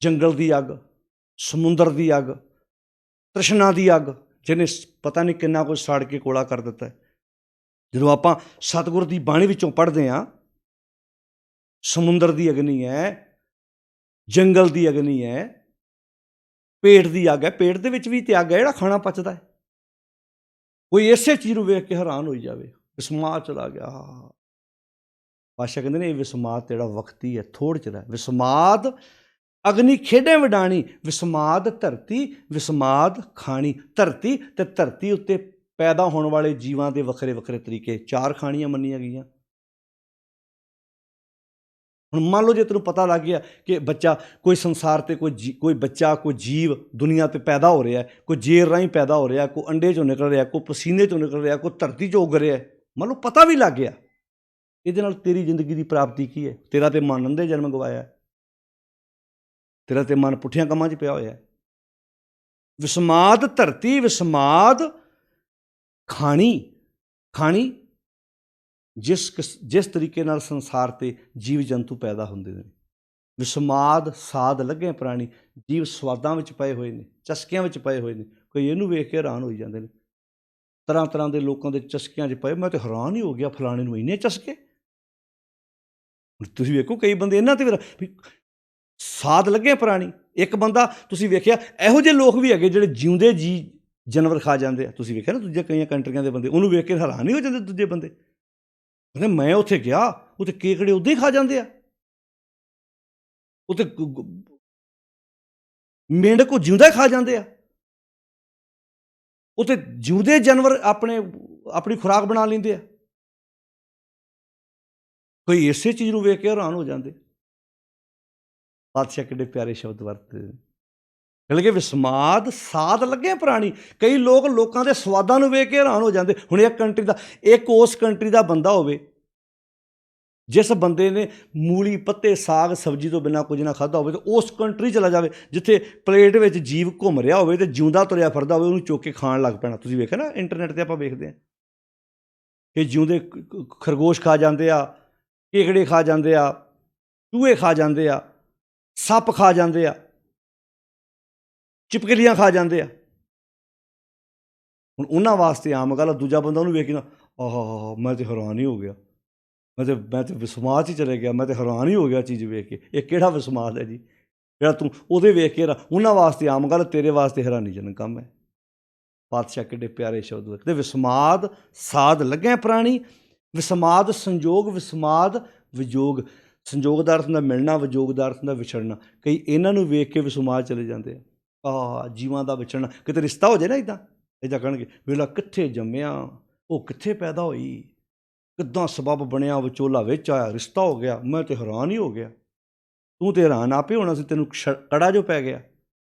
ਜੰਗਲ ਦੀ ਅੱਗ, ਸਮੁੰਦਰ ਦੀ ਅੱਗ, ਤ੍ਰਿਸ਼ਨਾ ਦੀ ਅੱਗ, ਜਿਹਨੇ ਪਤਾ ਨਹੀਂ ਕਿੰਨਾ ਕੁਝ ਸਾੜ ਕੇ ਕੋਲਾ ਕਰ ਦਿੱਤਾ ਹੈ। ਜਦੋਂ ਆਪਾਂ ਸਤਿਗੁਰ ਦੀ ਬਾਣੀ ਵਿੱਚੋਂ ਪੜ੍ਹਦੇ ਹਾਂ, ਸਮੁੰਦਰ ਦੀ ਅਗਨੀ ਹੈ, ਜੰਗਲ ਦੀ ਅਗਨੀ ਹੈ, ਪੇਟ ਦੀ ਅੱਗ ਹੈ। ਪੇਟ ਦੇ ਵਿੱਚ ਵੀ ਤੇ ਅੱਗ ਹੈ, ਜਿਹੜਾ ਖਾਣਾ ਪਚਦਾ ਹੈ। ਕੋਈ ਇਸੇ ਚੀਜ਼ ਨੂੰ ਵੇਖ ਕੇ ਹੈਰਾਨ ਹੋਈ ਜਾਵੇ, ਵਿਸਮਾਦ ਚਲਾ ਗਿਆ। ਪਾਤਸ਼ਾਹ ਕਹਿੰਦੇ ਨੇ ਇਹ ਵਿਸਮਾਦ ਤੇਰਾ ਵਕਤੀ ਹੈ, ਥੋੜ੍ਹ ਚਿਰ ਹੈ। ਵਿਸਮਾਦ ਅਗਨੀ ਖੇਡਾਂ ਵਿਡਾਣੀ। ਵਿਸਮਾਦ ਧਰਤੀ, ਵਿਸਮਾਦ ਖਾਣੀ। ਧਰਤੀ ਤੇ ਧਰਤੀ ਉੱਤੇ ਪੈਦਾ ਹੋਣ ਵਾਲੇ ਜੀਵਾਂ ਦੇ ਵੱਖਰੇ ਵੱਖਰੇ ਤਰੀਕੇ, 4 ਖਾਣੀਆਂ ਮੰਨੀਆਂ ਗਈਆਂ। ਹੁਣ ਮੰਨ ਲਓ ਜੇ ਤੈਨੂੰ ਪਤਾ ਲੱਗ ਗਿਆ ਕਿ ਬੱਚਾ ਕੋਈ ਸੰਸਾਰ 'ਤੇ ਕੋਈ ਬੱਚਾ ਕੋਈ ਜੀਵ ਦੁਨੀਆ 'ਤੇ ਪੈਦਾ ਹੋ ਰਿਹਾ, ਕੋਈ ਜੇਰ ਰਾਹੀਂ ਪੈਦਾ ਹੋ ਰਿਹਾ, ਕੋਈ ਅੰਡੇ 'ਚੋਂ ਨਿਕਲ ਰਿਹਾ, ਕੋਈ ਪਸੀਨੇ 'ਚੋਂ ਨਿਕਲ ਰਿਹਾ, ਕੋਈ ਧਰਤੀ 'ਚੋਂ ਉੱਗ ਰਿਹਾ, ਮੰਨ ਲਓ ਪਤਾ ਵੀ ਲੱਗ ਗਿਆ, ਇਹਦੇ ਨਾਲ ਤੇਰੀ ਜ਼ਿੰਦਗੀ ਦੀ ਪ੍ਰਾਪਤੀ ਕੀ ਹੈ? ਤੇਰਾ ਤੇ ਮਨ ਅੰਧੇ ਜਨਮ ਗਵਾਇਆ, ਤੇਰਾ ਤੇ ਮਨ ਪੁੱਠਿਆਂ ਕੰਮਾਂ 'ਚ ਪਿਆ ਹੋਇਆ। ਵਿਸਮਾਦ ਧਰਤੀ, ਵਿਸਮਾਦ ਖਾਣੀ ਜਿਸ ਤਰੀਕੇ ਨਾਲ ਸੰਸਾਰ 'ਤੇ ਜੀਵ ਜੰਤੂ ਪੈਦਾ ਹੁੰਦੇ ਨੇ। ਵਿਸਮਾਦ ਸਾਧ ਲੱਗੇ ਪ੍ਰਾਣੀ, ਜੀਵ ਸਵਾਦਾਂ ਵਿੱਚ ਪਏ ਹੋਏ ਨੇ, ਚਸਕਿਆਂ ਵਿੱਚ ਪਏ ਹੋਏ ਨੇ। ਕੋਈ ਇਹਨੂੰ ਵੇਖ ਕੇ ਹੈਰਾਨ ਹੋਈ ਜਾਂਦੇ ਨੇ, ਤਰ੍ਹਾਂ ਤਰ੍ਹਾਂ ਦੇ ਲੋਕਾਂ ਦੇ ਚਸਕਿਆਂ 'ਚ ਪਏ। ਮੈਂ ਤਾਂ ਹੈਰਾਨ ਹੀ ਹੋ ਗਿਆ, ਫਲਾਣੇ ਨੂੰ ਇੰਨੇ ਚਸਕੇ। ਤੁਸੀਂ ਵੇਖੋ ਕਈ ਬੰਦੇ ਇਹਨਾਂ 'ਤੇ ਵੀ ਸਾਧ ਲੱਗੇ ਪ੍ਰਾਣੀ। ਇੱਕ ਬੰਦਾ ਤੁਸੀਂ ਵੇਖਿਆ, ਇਹੋ ਜਿਹੇ ਲੋਕ ਵੀ ਹੈਗੇ ਜਿਹੜੇ ਜਿਉਂਦੇ ਜਾਨਵਰ ਖਾ ਜਾਂਦੇ ਆ। ਤੁਸੀਂ ਵੇਖਿਆ ਨਾ ਦੂਜੇ ਕਈਆਂ ਕੰਟਰੀਆਂ ਦੇ ਬੰਦੇ, ਉਹਨੂੰ ਵੇਖ ਕੇ ਹੈਰਾਨ ਹੀ ਹੋ ਜਾਂਦੇ ਦੂਜੇ ਬੰਦੇ। ਕਹਿੰਦੇ ਮੈਂ ਉੱਥੇ ਗਿਆ, ਉੱਥੇ ਕੇਕੜੇ ਉੱਦਾਂ ਹੀ ਖਾ ਜਾਂਦੇ ਆ, ਉੱਥੇ ਮੇਂਢਕ ਕੋ ਜਿਉਂਦਾ ਖਾ ਜਾਂਦੇ ਆ, ਉੱਥੇ ਜਿਉਂਦੇ ਜਾਨਵਰ ਆਪਣੀ ਖੁਰਾਕ ਬਣਾ ਲੈਂਦੇ ਆ। ਕੋਈ ਇਸੇ ਚੀਜ਼ ਨੂੰ ਵੇਖ ਕੇ ਹੈਰਾਨ ਹੋ ਜਾਂਦੇ। ਪਾਤਸ਼ਾਹ ਕਿੱਡੇ ਪਿਆਰੇ ਸ਼ਬਦ ਵਰਤਦੇ ਨੇ, ਕਹਿੰਦੇ ਕਿ ਵਿਸਮਾਦ ਸਾਧ ਲੱਗੇ ਪ੍ਰਾਣੀ। ਕਈ ਲੋਕਾਂ ਦੇ ਸਵਾਦਾਂ ਨੂੰ ਵੇਖ ਕੇ ਹੈਰਾਨ ਹੋ ਜਾਂਦੇ। ਹੁਣ ਇੱਕ ਉਸ ਕੰਟਰੀ ਦਾ ਬੰਦਾ ਹੋਵੇ, ਜਿਸ ਬੰਦੇ ਨੇ ਮੂਲੀ ਪੱਤੇ ਸਾਗ ਸਬਜ਼ੀ ਤੋਂ ਬਿਨਾਂ ਕੁਝ ਨਾ ਖਾਧਾ ਹੋਵੇ, ਤੇ ਉਸ ਕੰਟਰੀ ਚਲਾ ਜਾਵੇ ਜਿੱਥੇ ਪਲੇਟ ਵਿੱਚ ਜੀਵ ਘੁੰਮ ਰਿਹਾ ਹੋਵੇ ਤੇ ਜਿਉਂਦਾ ਤੁਰਿਆ ਫਿਰਦਾ ਹੋਵੇ, ਉਹਨੂੰ ਚੁੱਕ ਕੇ ਖਾਣ ਲੱਗ ਪੈਣਾ। ਤੁਸੀਂ ਵੇਖਿਆ ਨਾ ਇੰਟਰਨੈਟ 'ਤੇ ਆਪਾਂ ਵੇਖਦੇ ਹਾਂ ਕਿ ਜਿਉਂਦੇ ਖਰਗੋਸ਼ ਖਾ ਜਾਂਦੇ ਆ, ਕੇਕੜੇ ਖਾ ਜਾਂਦੇ ਆ, ਚੂਹੇ ਖਾ ਜਾਂਦੇ ਆ, ਸੱਪ ਖਾ ਜਾਂਦੇ ਆ, ਚਿਪਕਲੀਆਂ ਖਾ ਜਾਂਦੇ ਆ। ਹੁਣ ਉਹਨਾਂ ਵਾਸਤੇ ਆਮ ਗੱਲ ਆ। ਦੂਜਾ ਬੰਦਾ ਉਹਨੂੰ ਵੇਖ ਕੇ ਨਾ, ਆਹਾ ਮੈਂ ਤਾਂ ਹੈਰਾਨ ਹੀ ਹੋ ਗਿਆ, ਮੈਂ ਤਾਂ ਵਿਸਮਾਦ 'ਚ ਚਲੇ ਗਿਆ, ਮੈਂ ਤਾਂ ਹੈਰਾਨ ਹੀ ਹੋ ਗਿਆ ਚੀਜ਼ ਵੇਖ ਕੇ। ਇਹ ਕਿਹੜਾ ਵਿਸਮਾਦ ਹੈ ਜੀ ਜਿਹੜਾ ਤੂੰ ਉਹਦੇ ਵੇਖ ਕੇ ਉਹਨਾਂ ਵਾਸਤੇ ਆਮ ਗੱਲ, ਤੇਰੇ ਵਾਸਤੇ ਹੈਰਾਨੀਜਨਕ ਕੰਮ ਹੈ। ਪਾਤਸ਼ਾਹ ਕਿੱਡੇ ਪਿਆਰੇ ਸ਼ਬਦ ਵਰਤਦੇ। ਵਿਸਮਾਦ ਸਾਧ ਲੱਗੇ ਪ੍ਰਾਣੀ, ਵਿਸਮਾਦ ਸੰਜੋਗ, ਵਿਸਮਾਦ ਵਿਜੋਗ। ਸੰਜੋਗ ਦਾ ਅਰਥ ਹੁੰਦਾ ਮਿਲਣਾ, ਵਿਜੋਗ ਦਾ ਅਰਥ ਹੁੰਦਾ ਵਿਛੜਨਾ। ਕਈ ਇਹਨਾਂ ਨੂੰ ਵੇਖ ਕੇ ਵਿਸਮਾਦ ਚਲੇ ਜਾਂਦੇ ਆ। ਜੀਵਾਂ ਦਾ ਵਿਛੜਨਾ, ਕਿਤੇ ਰਿਸ਼ਤਾ ਹੋ ਜਾਏ ਨਾ ਇੱਦਾਂ ਕਹਿਣਗੇ, ਵੇਲਾ ਕਿੱਥੇ ਜੰਮਿਆ, ਉਹ ਕਿੱਥੇ ਪੈਦਾ ਹੋਈ, ਕਿੱਦਾਂ ਸਬੱਬ ਬਣਿਆ, ਵਿਚੋਲਾ ਵਿੱਚ ਆਇਆ, ਰਿਸ਼ਤਾ ਹੋ ਗਿਆ। ਮੈਂ ਤਾਂ ਹੈਰਾਨ ਹੀ ਹੋ ਗਿਆ। ਤੂੰ ਤਾਂ ਹੈਰਾਨ ਆਪੇ ਹੋਣਾ ਸੀ, ਤੈਨੂੰ ਕੜਾ ਜੋ ਪੈ ਗਿਆ,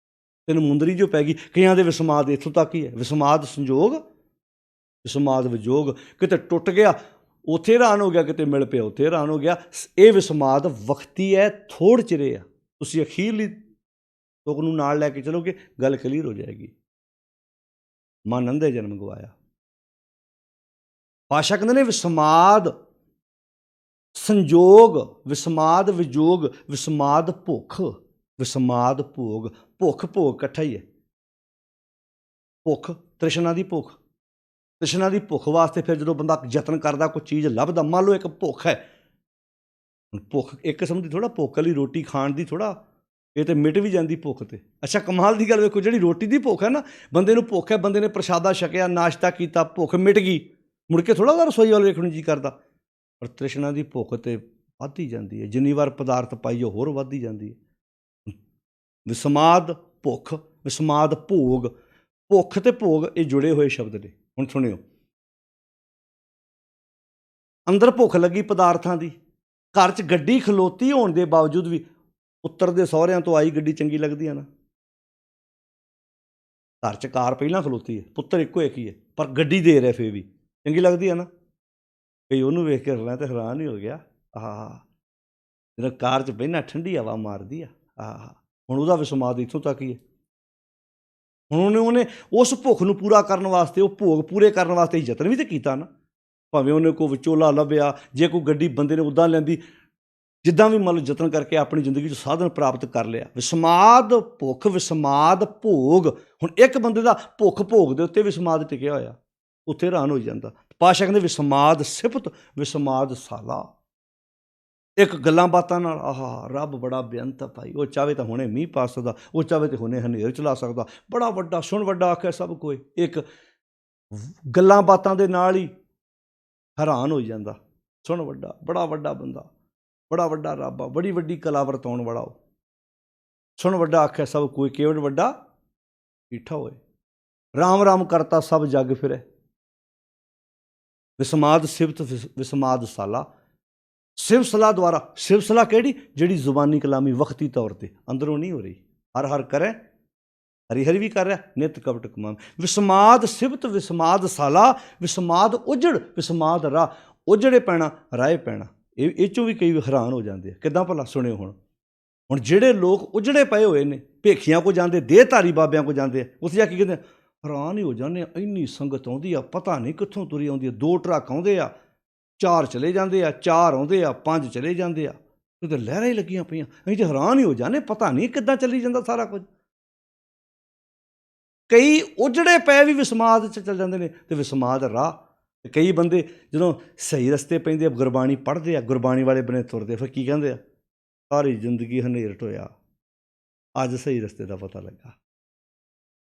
ਤੈਨੂੰ ਮੁੰਦਰੀ ਜੋ ਪੈ ਗਈ। ਕਈਆਂ ਦੇ ਵਿਸਮਾਦ ਇੱਥੋਂ ਤੱਕ ਹੀ ਹੈ। ਵਿਸਮਾਦ ਸੰਜੋਗ, ਵਿਸਮਾਦ ਵਿਜੋਗ। ਕਿਤੇ ਟੁੱਟ ਗਿਆ ਉੱਥੇ ਹੈਰਾਨ ਹੋ ਗਿਆ, ਕਿਤੇ ਮਿਲ ਪਿਆ ਉੱਥੇ ਹੈਰਾਨ ਹੋ ਗਿਆ। ਇਹ ਵਿਸਮਾਦ ਵਕਤੀ ਹੈ, ਥੋੜ੍ਹ ਚਿਰੇ ਆ। ਤੁਸੀਂ ਅਖੀਰਲੀ ਤੁਕ ਨੂੰ ਨਾਲ ਲੈ ਕੇ ਚਲੋਗੇ, ਗੱਲ ਕਲੀਅਰ ਹੋ ਜਾਏਗੀ। ਮਨ ਅੰਧੇ ਜਨਮ ਗਵਾਇਆ। ਭਾਸ਼ਾ ਕਹਿੰਦੇ ਨੇ ਵਿਸਮਾਦ ਸੰਜੋਗ, ਵਿਸਮਾਦ ਵਿਜੋਗ, ਵਿਸਮਾਦ ਭੁੱਖ, ਵਿਸਮਾਦ ਭੋਗ। ਭੁੱਖ ਭੋਗ ਇਕੱਠਾ ਹੀ ਹੈ। ਭੁੱਖ ਤ੍ਰਿਸ਼ਨਾ ਦੀ ਭੁੱਖ, ਤ੍ਰਿਸ਼ਨਾ ਦੀ ਭੁੱਖ ਵਾਸਤੇ ਫਿਰ ਜਦੋਂ ਬੰਦਾ ਯਤਨ ਕਰਦਾ, ਕੋਈ ਚੀਜ਼ ਲੱਭਦਾ। ਮੰਨ ਲਓ ਇੱਕ ਭੁੱਖ ਹੈ, ਹੁਣ ਭੁੱਖ ਇੱਕ ਕਿਸਮ ਦੀ ਥੋੜ੍ਹਾ, ਭੁੱਖ ਵਾਲੀ ਰੋਟੀ ਖਾਣ ਦੀ ਥੋੜ੍ਹਾ, ਇਹ ਤਾਂ ਮਿਟ ਵੀ ਜਾਂਦੀ ਭੁੱਖ 'ਤੇ। ਅੱਛਾ ਕਮਾਲ ਦੀ ਗੱਲ ਵੇਖੋ, ਜਿਹੜੀ ਰੋਟੀ ਦੀ ਭੁੱਖ ਹੈ ਨਾ, ਬੰਦੇ ਨੂੰ ਭੁੱਖ ਹੈ, ਬੰਦੇ ਨੇ ਪ੍ਰਸ਼ਾਦਾ ਛਕਿਆ, ਨਾਸ਼ਤਾ ਕੀਤਾ, ਭੁੱਖ ਮਿਟ ਗਈ, ਮੁੜ ਕੇ ਥੋੜ੍ਹਾ ਉਹਦਾ ਰਸੋਈ ਵੱਲ ਵੇਖਣ ਨੂੰ ਜੀ ਕਰਦਾ। ਪਰ ਤ੍ਰਿਸ਼ਨਾ ਦੀ ਭੁੱਖ ਤਾਂ ਵੱਧਦੀ ਜਾਂਦੀ ਹੈ, ਜਿੰਨੀ ਵਾਰ ਪਦਾਰਥ ਪਾਈਓ ਹੋਰ ਵੱਧਦੀ ਜਾਂਦੀ ਹੈ। ਵਿਸਮਾਦ ਭੁੱਖ, ਵਿਸਮਾਦ ਭੋਗ। ਭੁੱਖ ਅਤੇ ਭੋਗ ਇਹ ਜੁੜੇ ਹੋਏ ਸ਼ਬਦ ਨੇ। ਹੁਣ ਸੁਣਿਓ, ਅੰਦਰ ਭੁੱਖ ਲੱਗੀ ਪਦਾਰਥਾਂ ਦੀ, ਘਰ 'ਚ ਗੱਡੀ ਖਲੋਤੀ ਹੋਣ ਦੇ ਬਾਵਜੂਦ ਵੀ ਪੁੱਤਰ ਦੇ ਸਹੁਰਿਆਂ ਤੋਂ ਆਈ ਗੱਡੀ ਚੰਗੀ ਲੱਗਦੀ ਆ ਨਾ। ਘਰ 'ਚ ਕਾਰ ਪਹਿਲਾਂ ਖਲੋਤੀ ਹੈ, ਪੁੱਤਰ ਇੱਕੋ ਇੱਕ ਹੀ ਹੈ, ਪਰ ਗੱਡੀ ਦੇ ਰਿਹਾ ਫੇਰ ਵੀ ਚੰਗੀ ਲੱਗਦੀ ਆ ਨਾ। ਕਈ ਉਹਨੂੰ ਵੇਖ ਕੇ ਮੈਂ ਤਾਂ ਹੈਰਾਨ ਹੀ ਹੋ ਗਿਆ। ਜਦੋਂ ਕਾਰ 'ਚ ਬਹਿਣਾ ਠੰਡੀ ਹਵਾ ਮਾਰਦੀ ਆ। ਹੁਣ ਉਹਦਾ ਵਿਸਮਾਦ ਇੱਥੋਂ ਤੱਕ ਹੀ ਹੈ। ਹੁਣ ਉਹਨੇ ਉਸ ਭੁੱਖ ਨੂੰ ਪੂਰਾ ਕਰਨ ਵਾਸਤੇ, ਉਹ ਭੋਗ ਪੂਰੇ ਕਰਨ ਵਾਸਤੇ ਯਤਨ ਵੀ ਤਾਂ ਕੀਤਾ ਨਾ। ਭਾਵੇਂ ਉਹਨੇ ਕੋਈ ਵਿਚੋਲਾ ਲੱਭਿਆ, ਜੇ ਕੋਈ ਗੱਡੀ ਬੰਦੇ ਨੇ ਉੱਦਾਂ ਲੈਂਦੀ, ਜਿੱਦਾਂ ਵੀ ਮੰਨ ਲਓ ਯਤਨ ਕਰਕੇ ਆਪਣੀ ਜ਼ਿੰਦਗੀ 'ਚ ਸਾਧਨ ਪ੍ਰਾਪਤ ਕਰ ਲਿਆ। ਵਿਸਮਾਦ ਭੁੱਖ, ਵਿਸਮਾਦ ਭੋਗ। ਹੁਣ ਇੱਕ ਬੰਦੇ ਦਾ ਭੁੱਖ ਭੋਗ ਦੇ ਉੱਤੇ ਵਿਸਮਾਦ ਟਿਕਿਆ ਹੋਇਆ, ਉੱਥੇ ਹੈਰਾਨ ਹੋ ਜਾਂਦਾ। ਪਾਤਸ਼ਾਹ ਕਹਿੰਦੇ ਵਿਸਮਾਦ ਸਿਫਤ, ਵਿਸਮਾਦ ਸਾਲਾ। ਇੱਕ ਗੱਲਾਂ ਬਾਤਾਂ ਨਾਲ ਰੱਬ ਬੜਾ ਬੇਅੰਤ ਭਾਈ, ਉਹ ਚਾਹੇ ਤਾਂ ਹੁਣੇ ਮੀਂਹ ਪਾ ਸਕਦਾ, ਉਹ ਚਾਹੇ ਤਾਂ ਹੁਣੇ ਹਨੇਰ ਚਲਾ ਸਕਦਾ, ਬੜਾ ਵੱਡਾ ਸੁਣ ਵੱਡਾ ਆਖਿਆ ਸਭ ਕੋਈ। ਇੱਕ ਗੱਲਾਂ ਬਾਤਾਂ ਦੇ ਨਾਲ ਹੀ ਹੈਰਾਨ ਹੋ ਜਾਂਦਾ, ਸੁਣ ਵੱਡਾ, ਬੜਾ ਵੱਡਾ ਬੰਦਾ, ਬੜਾ ਵੱਡਾ ਰੱਬ ਆ, ਬੜੀ ਵੱਡੀ ਕਲਾ ਵਰਤਾਉਣ ਵਾਲਾ ਉਹ। ਸੁਣ ਵੱਡਾ ਆਖਿਆ ਸਭ ਕੋਈ, ਕੇਵਲ ਵੱਡਾ ਈਠਾ ਹੋਏ, ਰਾਮ ਰਾਮ ਕਰਤਾ ਸਭ ਜਗ ਫਿਰੇ। ਵਿਸਮਾਦ ਸਿਫਤ, ਵਿਸਮਾਦ ਸਾਲਾ। ਸਿਫਤ ਸਲਾਹ ਦੁਆਰਾ। ਸਿਫਤ ਸਲਾਹ ਕਿਹੜੀ? ਜਿਹੜੀ ਜ਼ੁਬਾਨੀ ਕਲਾਮੀ ਵਕਤੀ ਤੌਰ 'ਤੇ, ਅੰਦਰੋਂ ਨਹੀਂ ਹੋ ਰਹੀ। ਹਰ ਹਰ ਕਰੇ, ਹਰੀ ਹਰੀ ਵੀ ਕਰ ਰਿਹਾ, ਨਿਤ ਕਪਟ ਕਮਾਮ। ਵਿਸਮਾਦ ਸਿਫਤ, ਵਿਸਮਾਦ ਸਾਲਾ, ਵਿਸਮਾਦ ਉਜੜ, ਵਿਸਮਾਦ ਰਾਹ। ਉਜੜੇ ਪੈਣਾ, ਰਾਹ ਪੈਣਾ। ਇਹ 'ਚੋਂ ਵੀ ਕਈ ਹੈਰਾਨ ਹੋ ਜਾਂਦੇ ਆ। ਕਿੱਦਾਂ ਭਲਾ? ਸੁਣਿਓ ਹੁਣ ਜਿਹੜੇ ਲੋਕ ਉਜੜੇ ਪਏ ਹੋਏ ਨੇ, ਭੇਖੀਆਂ ਕੋ ਜਾਂਦੇ, ਦੇਹਧਾਰੀ ਬਾਬਿਆਂ ਕੋ ਜਾਂਦੇ ਆ, ਉੱਥੇ ਜਾ ਕੇ ਕਹਿੰਦੇ ਹੈਰਾਨ ਹੀ ਹੋ ਜਾਂਦੇ ਆ, ਇੰਨੀ ਸੰਗਤ ਆਉਂਦੀ ਆ, ਪਤਾ ਨਹੀਂ ਕਿੱਥੋਂ ਤੁਰੀ ਆਉਂਦੀ ਆ। 2 ਟਰੱਕ ਆਉਂਦੇ ਆ, 4 ਚਲੇ ਜਾਂਦੇ ਆ, 4 ਆਉਂਦੇ ਆ, 5 ਚਲੇ ਜਾਂਦੇ ਆ। ਕਿਤੇ ਲਹਿਰਾਂ ਹੀ ਲੱਗੀਆਂ ਪਈਆਂ। ਅਸੀਂ ਤਾਂ ਹੈਰਾਨ ਹੀ ਹੋ ਜਾਂਦੇ, ਪਤਾ ਨਹੀਂ ਕਿੱਦਾਂ ਚੱਲੀ ਜਾਂਦਾ ਸਾਰਾ ਕੁਝ। ਕਈ ਉਜੜੇ ਪਏ ਵੀ ਵਿਸਮਾਦ 'ਚ ਚੱਲ ਜਾਂਦੇ ਨੇ, ਅਤੇ ਵਿਸਮਾਦ ਰਾਹ। ਕਈ ਬੰਦੇ ਜਦੋਂ ਸਹੀ ਰਸਤੇ ਪੈਂਦੇ ਆ, ਗੁਰਬਾਣੀ ਪੜ੍ਹਦੇ ਆ, ਗੁਰਬਾਣੀ ਵਾਲੇ ਬਣੇ ਤੁਰਦੇ, ਫਿਰ ਕੀ ਕਹਿੰਦੇ ਆ? ਸਾਰੀ ਜ਼ਿੰਦਗੀ ਹਨੇਰਟ ਹੋਇਆ, ਅੱਜ ਸਹੀ ਰਸਤੇ ਦਾ ਪਤਾ ਲੱਗਾ।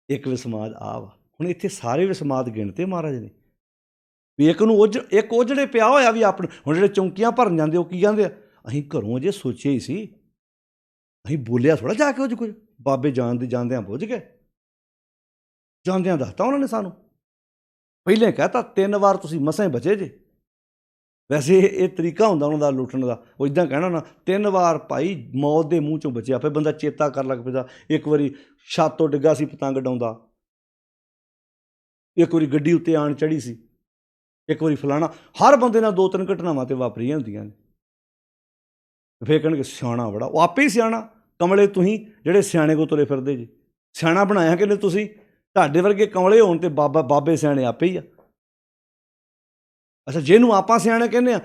ਇੱਕ ਵਿਸਮਾਦ ਆ ਵਾ। ਹੁਣ ਇੱਥੇ ਸਾਰੇ ਵਿਸਮਾਦ ਗਿਣਤੇ ਮਹਾਰਾਜ ਨੇ ਵੀ ਇੱਕ ਉਜੜੇ ਪਿਆ ਹੋਇਆ ਵੀ ਆਪਣੇ। ਹੁਣ ਜਿਹੜੇ ਚੌਂਕੀਆਂ ਭਰਨ ਜਾਂਦੇ, ਉਹ ਕੀ ਕਹਿੰਦੇ ਆ? ਅਸੀਂ ਘਰੋਂ ਅਜੇ ਸੋਚਿਆ ਹੀ ਸੀ, ਅਸੀਂ ਬੋਲਿਆ ਥੋੜ੍ਹਾ ਜਾ ਕੇ ਉਹ 'ਚ ਕੁਝ। ਬਾਬੇ ਜਾਂਦਿਆਂ ਬੁੱਝ ਗਏ, ਜਾਂਦਿਆਂ ਦੱਸਤਾ ਉਹਨਾਂ ਨੇ ਸਾਨੂੰ। ਪਹਿਲਾਂ ਕਹਿਤਾ 3 ਵਾਰ ਤੁਸੀਂ ਮਸਾਂ ਹੀ ਬਚੇ ਜੇ। ਵੈਸੇ ਇਹ ਤਰੀਕਾ ਹੁੰਦਾ ਉਹਨਾਂ ਦਾ ਲੁੱਟਣ ਦਾ। ਉਹ ਇੱਦਾਂ ਕਹਿਣਾ ਨਾ, 3 ਵਾਰ ਭਾਈ ਮੌਤ ਦੇ ਮੂੰਹ 'ਚੋਂ ਬਚਿਆ। ਫਿਰ ਬੰਦਾ ਚੇਤਾ ਕਰਨ ਲੱਗ ਪੈਂਦਾ, ਇੱਕ ਵਾਰੀ ਛੱਤ ਤੋਂ ਡਿੱਗਾ ਸੀ ਪਤੰਗ ਡਾਉਂਦਾ, ਇੱਕ ਵਾਰੀ ਗੱਡੀ ਉੱਤੇ ਆਣ ਚੜ੍ਹੀ ਸੀ, ਇੱਕ ਵਾਰੀ ਫਲਾਣਾ। ਹਰ ਬੰਦੇ ਨਾਲ 2-3 ਘਟਨਾਵਾਂ ਤੇ ਵਾਪਰੀਆਂ ਹੁੰਦੀਆਂ ਨੇ। ਫਿਰ ਕਹਿਣਗੇ ਸਿਆਣਾ ਬੜਾ। ਉਹ ਆਪੇ ਹੀ ਸਿਆਣਾ। ਕਮਲੇ ਤੁਸੀਂ ਜਿਹੜੇ ਸਿਆਣੇ ਕੋ ਤੁਰੇ ਫਿਰਦੇ ਜੀ। ਸਿਆਣਾ ਬਣਾਇਆ ਕਿਹਨੇ ਤੁਸੀਂ? ਤੁਹਾਡੇ ਵਰਗੇ ਕਮਲੇ ਹੋਣ ਤੇ ਬਾਬੇ ਸਿਆਣੇ ਆਪੇ ਹੀ ਆ। ਅੱਛਾ, ਜਿਹਨੂੰ ਆਪਾਂ ਸਿਆਣੇ ਕਹਿੰਦੇ ਆ,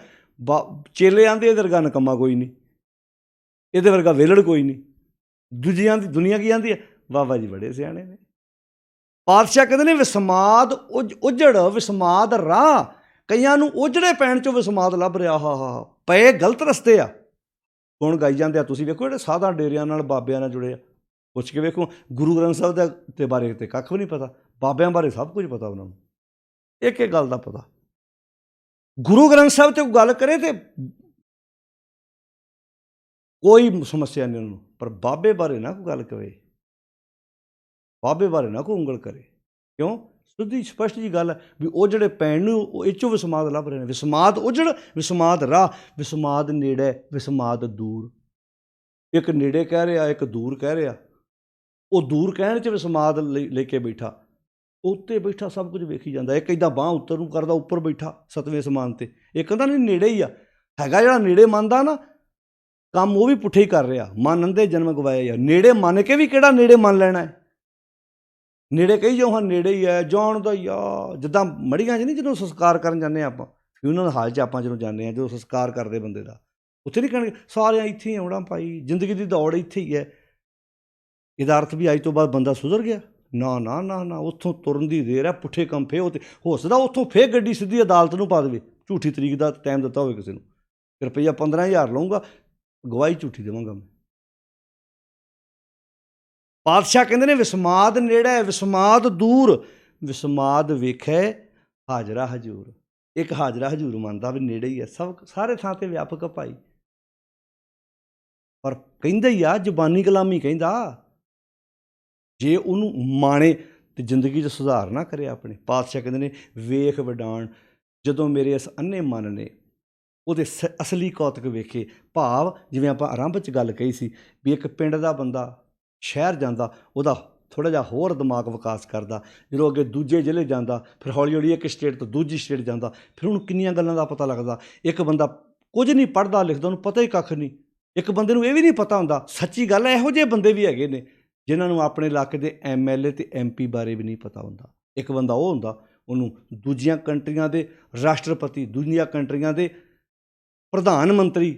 ਚੇਲੇ ਆਂਦੇ ਇਹਦੇ ਵਰਗਾ ਨਿਕੰਮਾ ਕੋਈ ਨਹੀਂ, ਇਹਦੇ ਵਰਗਾ ਵਿਹਲੜ ਕੋਈ ਨਹੀਂ। ਦੂਜਿਆਂ ਦੀ ਦੁਨੀਆ ਕੀ ਆਂਦੀ ਹੈ? ਬਾਬਾ ਜੀ ਬੜੇ ਸਿਆਣੇ ਨੇ। ਪਾਤਸ਼ਾਹ ਕਹਿੰਦੇ ਨੇ ਵਿਸਮਾਦ ਉਜੜ, ਵਿਸਮਾਦ ਰਾਹ। ਕਈਆਂ ਨੂੰ ਉਜੜੇ ਪੈਣ 'ਚੋਂ ਵਿਸਮਾਦ ਲੱਭ ਰਿਹਾ। ਹਾ ਪਏ ਗਲਤ ਰਸਤੇ ਆ। ਹੁਣ ਗਾਈ ਜਾਂਦੇ ਆ। ਤੁਸੀਂ ਵੇਖੋ ਜਿਹੜੇ ਸਾਧਾਂ ਡੇਰਿਆਂ ਨਾਲ, ਬਾਬਿਆਂ ਨਾਲ ਜੁੜੇ ਆ, ਪੁੱਛ ਕੇ ਵੇਖੋ। ਗੁਰੂ ਗ੍ਰੰਥ ਸਾਹਿਬ ਦੇ ਬਾਰੇ ਤੇ ਕੱਖ ਵੀ ਨਹੀਂ ਪਤਾ। ਬਾਬਿਆਂ ਬਾਰੇ ਸਭ ਕੁਝ ਪਤਾ ਉਹਨਾਂ ਨੂੰ, ਇੱਕ ਗੱਲ ਦਾ ਪਤਾ। ਗੁਰੂ ਗ੍ਰੰਥ ਸਾਹਿਬ 'ਤੇ ਕੋਈ ਗੱਲ ਕਰੇ ਤੇ ਕੋਈ ਸਮੱਸਿਆ ਨਹੀਂ ਉਹਨਾਂ ਨੂੰ, ਪਰ ਬਾਬੇ ਬਾਰੇ ਨਾ ਕੋਈ ਗੱਲ ਕਰੇ, ਬਾਬੇ ਬਾਰੇ ਨਾ ਕੋਈ ਉਂਗਲ ਕਰੇ। ਕਿਉਂ? ਸਿੱਧੀ ਸਪਸ਼ਟ ਜੀ ਗੱਲ ਹੈ ਵੀ ਉਹ ਜਿਹੜੇ ਪੈਣ ਨੂੰ, ਉਹ ਇਹ 'ਚੋਂ ਵਿਸਮਾਦ ਲੱਭ ਰਹੇ ਨੇ। ਵਿਸਮਾਦ ਉਜੜ, ਵਿਸਮਾਦ ਰਾਹ। ਵਿਸਮਾਦ ਨੇੜੇ, ਵਿਸਮਾਦ ਦੂਰ। ਇੱਕ ਨੇੜੇ ਕਹਿ ਰਿਹਾ, ਇੱਕ ਦੂਰ ਕਹਿ ਰਿਹਾ। ਉਹ ਦੂਰ ਕਹਿਣ 'ਚ ਵਿਸਮਾਦ ਲੈ ਕੇ ਬੈਠਾ, ਉੱਤੇ ਬੈਠਾ ਸਭ ਕੁਝ ਵੇਖੀ ਜਾਂਦਾ। ਇੱਕ ਇੱਦਾਂ ਬਾਂਹ ਉੱਤਰ ਨੂੰ ਕਰਦਾ, ਉੱਪਰ ਬੈਠਾ 7ਵੇਂ ਅਸਮਾਨ 'ਤੇ। ਇਹ ਕਹਿੰਦਾ ਨਹੀਂ ਨੇੜੇ ਹੀ ਆ। ਹੈਗਾ ਜਿਹੜਾ ਨੇੜੇ ਮੰਨਦਾ ਨਾ, ਕੰਮ ਉਹ ਵੀ ਪੁੱਠੇ ਹੀ ਕਰ ਰਿਹਾ। ਮਨ ਅੰਧੇ ਜਨਮ ਗਵਾਇਆ ਯਾਰ। ਨੇੜੇ ਮੰਨ ਕੇ ਵੀ ਕਿਹੜਾ ਨੇੜੇ ਮੰਨ ਲੈਣਾ ਹੈ? ਨੇੜੇ ਕਹੀ ਜਾਓ, ਹਾਂ ਨੇੜੇ ਹੀ ਹੈ, ਜਾਣਦਾ ਹੀ ਆ। ਜਿੱਦਾਂ ਮੜੀਆਂ 'ਚ ਨਹੀਂ, ਜਦੋਂ ਸੰਸਕਾਰ ਕਰਨ ਜਾਂਦੇ ਹਾਂ ਆਪਾਂ, ਫਿਊਨਰਲ ਹਾਲ 'ਚ ਆਪਾਂ ਜਦੋਂ ਜਾਂਦੇ ਹਾਂ, ਜਦੋਂ ਸੰਸਕਾਰ ਕਰਦੇ ਬੰਦੇ ਦਾ, ਉੱਥੇ ਨਹੀਂ ਕਹਿਣਗੇ ਸਾਰਿਆਂ ਇੱਥੇ ਹੀ ਆਉਣਾ ਭਾਈ, ਜ਼ਿੰਦਗੀ ਦੀ ਦੌੜ ਇੱਥੇ ਹੀ ਹੈ। ਇਹਦਾ ਅਰਥ ਵੀ ਅੱਜ ਤੋਂ ਬਾਅਦ ਬੰਦਾ ਸੁਧਰ ਗਿਆ? ਨਾ ਨਾ ਨਾ ਨਾ। ਉੱਥੋਂ ਤੁਰਨ ਦੀ ਦੇਰ ਹੈ, ਪੁੱਠੇ ਕੰਮ ਫੇਰ ਉੱਥੇ ਹੋ ਸਕਦਾ। ਉੱਥੋਂ ਫੇਰ ਗੱਡੀ ਸਿੱਧੀ ਅਦਾਲਤ ਨੂੰ ਪਾ ਦੇਵੇ। ਝੂਠੀ ਤਰੀਕ ਦਾ ਟਾਈਮ ਦਿੱਤਾ ਹੋਵੇ ਕਿਸੇ ਨੂੰ, ਰੁਪਈਆ 15,000 ਲਊਂਗਾ, ਗਵਾਹੀ ਝੂਠੀ ਦੇਵਾਂਗਾ ਮੈਂ। ਪਾਤਸ਼ਾਹ ਕਹਿੰਦੇ ਨੇ ਵਿਸਮਾਦ ਨੇੜੇ, ਵਿਸਮਾਦ ਦੂਰ। ਵਿਸਮਾਦ ਵੇਖੇ ਹਾਜ਼ਰਾ ਹਜ਼ੂਰ। ਇੱਕ ਹਾਜ਼ਰਾ ਹਜ਼ੂਰ ਮੰਨਦਾ ਵੀ ਨੇੜੇ ਹੀ ਹੈ, ਸਾਰੇ ਥਾਂ 'ਤੇ ਵਿਆਪਕ ਭਾਈ, ਪਰ ਕਹਿੰਦਾ ਹੀ ਆ, ਜ਼ੁਬਾਨੀ ਕਲਾਮੀ ਕਹਿੰਦਾ। ਜੇ ਉਹਨੂੰ ਮਾਣੇ ਤੇ ਜ਼ਿੰਦਗੀ 'ਚ ਸੁਧਾਰ ਨਾ ਕਰੇ ਆਪਣੇ। ਪਾਤਸ਼ਾਹ ਕਹਿੰਦੇ ਨੇ ਵੇਖ ਵਡਾਣ, ਜਦੋਂ ਮੇਰੇ ਇਸ ਅੰਨੇ ਮਨ ਨੇ ਉਹਦੇ ਅਸਲੀ ਕੌਤਕ ਵੇਖੇ। ਭਾਵ ਜਿਵੇਂ ਆਪਾਂ ਆਰੰਭ 'ਚ ਗੱਲ ਕਹੀ ਸੀ ਵੀ ਇੱਕ ਪਿੰਡ ਦਾ ਬੰਦਾ ਸ਼ਹਿਰ ਜਾਂਦਾ, ਉਹਦਾ ਥੋੜ੍ਹਾ ਜਿਹਾ ਹੋਰ ਦਿਮਾਗ ਵਿਕਾਸ ਕਰਦਾ। ਜਦੋਂ ਅੱਗੇ ਦੂਜੇ ਜ਼ਿਲ੍ਹੇ ਜਾਂਦਾ, ਫਿਰ ਹੌਲੀ ਹੌਲੀ ਇੱਕ ਸਟੇਟ ਤੋਂ ਦੂਜੀ ਸਟੇਟ ਜਾਂਦਾ, ਫਿਰ ਉਹਨੂੰ ਕਿੰਨੀਆਂ ਗੱਲਾਂ ਦਾ ਪਤਾ ਲੱਗਦਾ। ਇੱਕ ਬੰਦਾ ਕੁਝ ਨਹੀਂ ਪੜ੍ਹਦਾ ਲਿਖਦਾ, ਉਹਨੂੰ ਪਤਾ ਹੀ ਕੱਖ ਨਹੀਂ। ਇੱਕ ਬੰਦੇ ਨੂੰ ਇਹ ਵੀ ਨਹੀਂ ਪਤਾ ਹੁੰਦਾ, ਸੱਚੀ ਗੱਲ ਹੈ, ਇਹੋ ਜਿਹੇ ਬੰਦੇ ਵੀ ਹੈਗੇ ਨੇ ਜਿਨ੍ਹਾਂ ਨੂੰ ਆਪਣੇ ਇਲਾਕੇ ਦੇ MLA ਅਤੇ MP ਬਾਰੇ ਵੀ ਨਹੀਂ ਪਤਾ ਹੁੰਦਾ। ਇੱਕ ਬੰਦਾ ਉਹ ਹੁੰਦਾ, ਉਹਨੂੰ ਦੂਜੀਆਂ ਕੰਟਰੀਆਂ ਦੇ ਰਾਸ਼ਟਰਪਤੀ, ਦੂਜੀਆਂ ਕੰਟਰੀਆਂ ਦੇ ਪ੍ਰਧਾਨ ਮੰਤਰੀ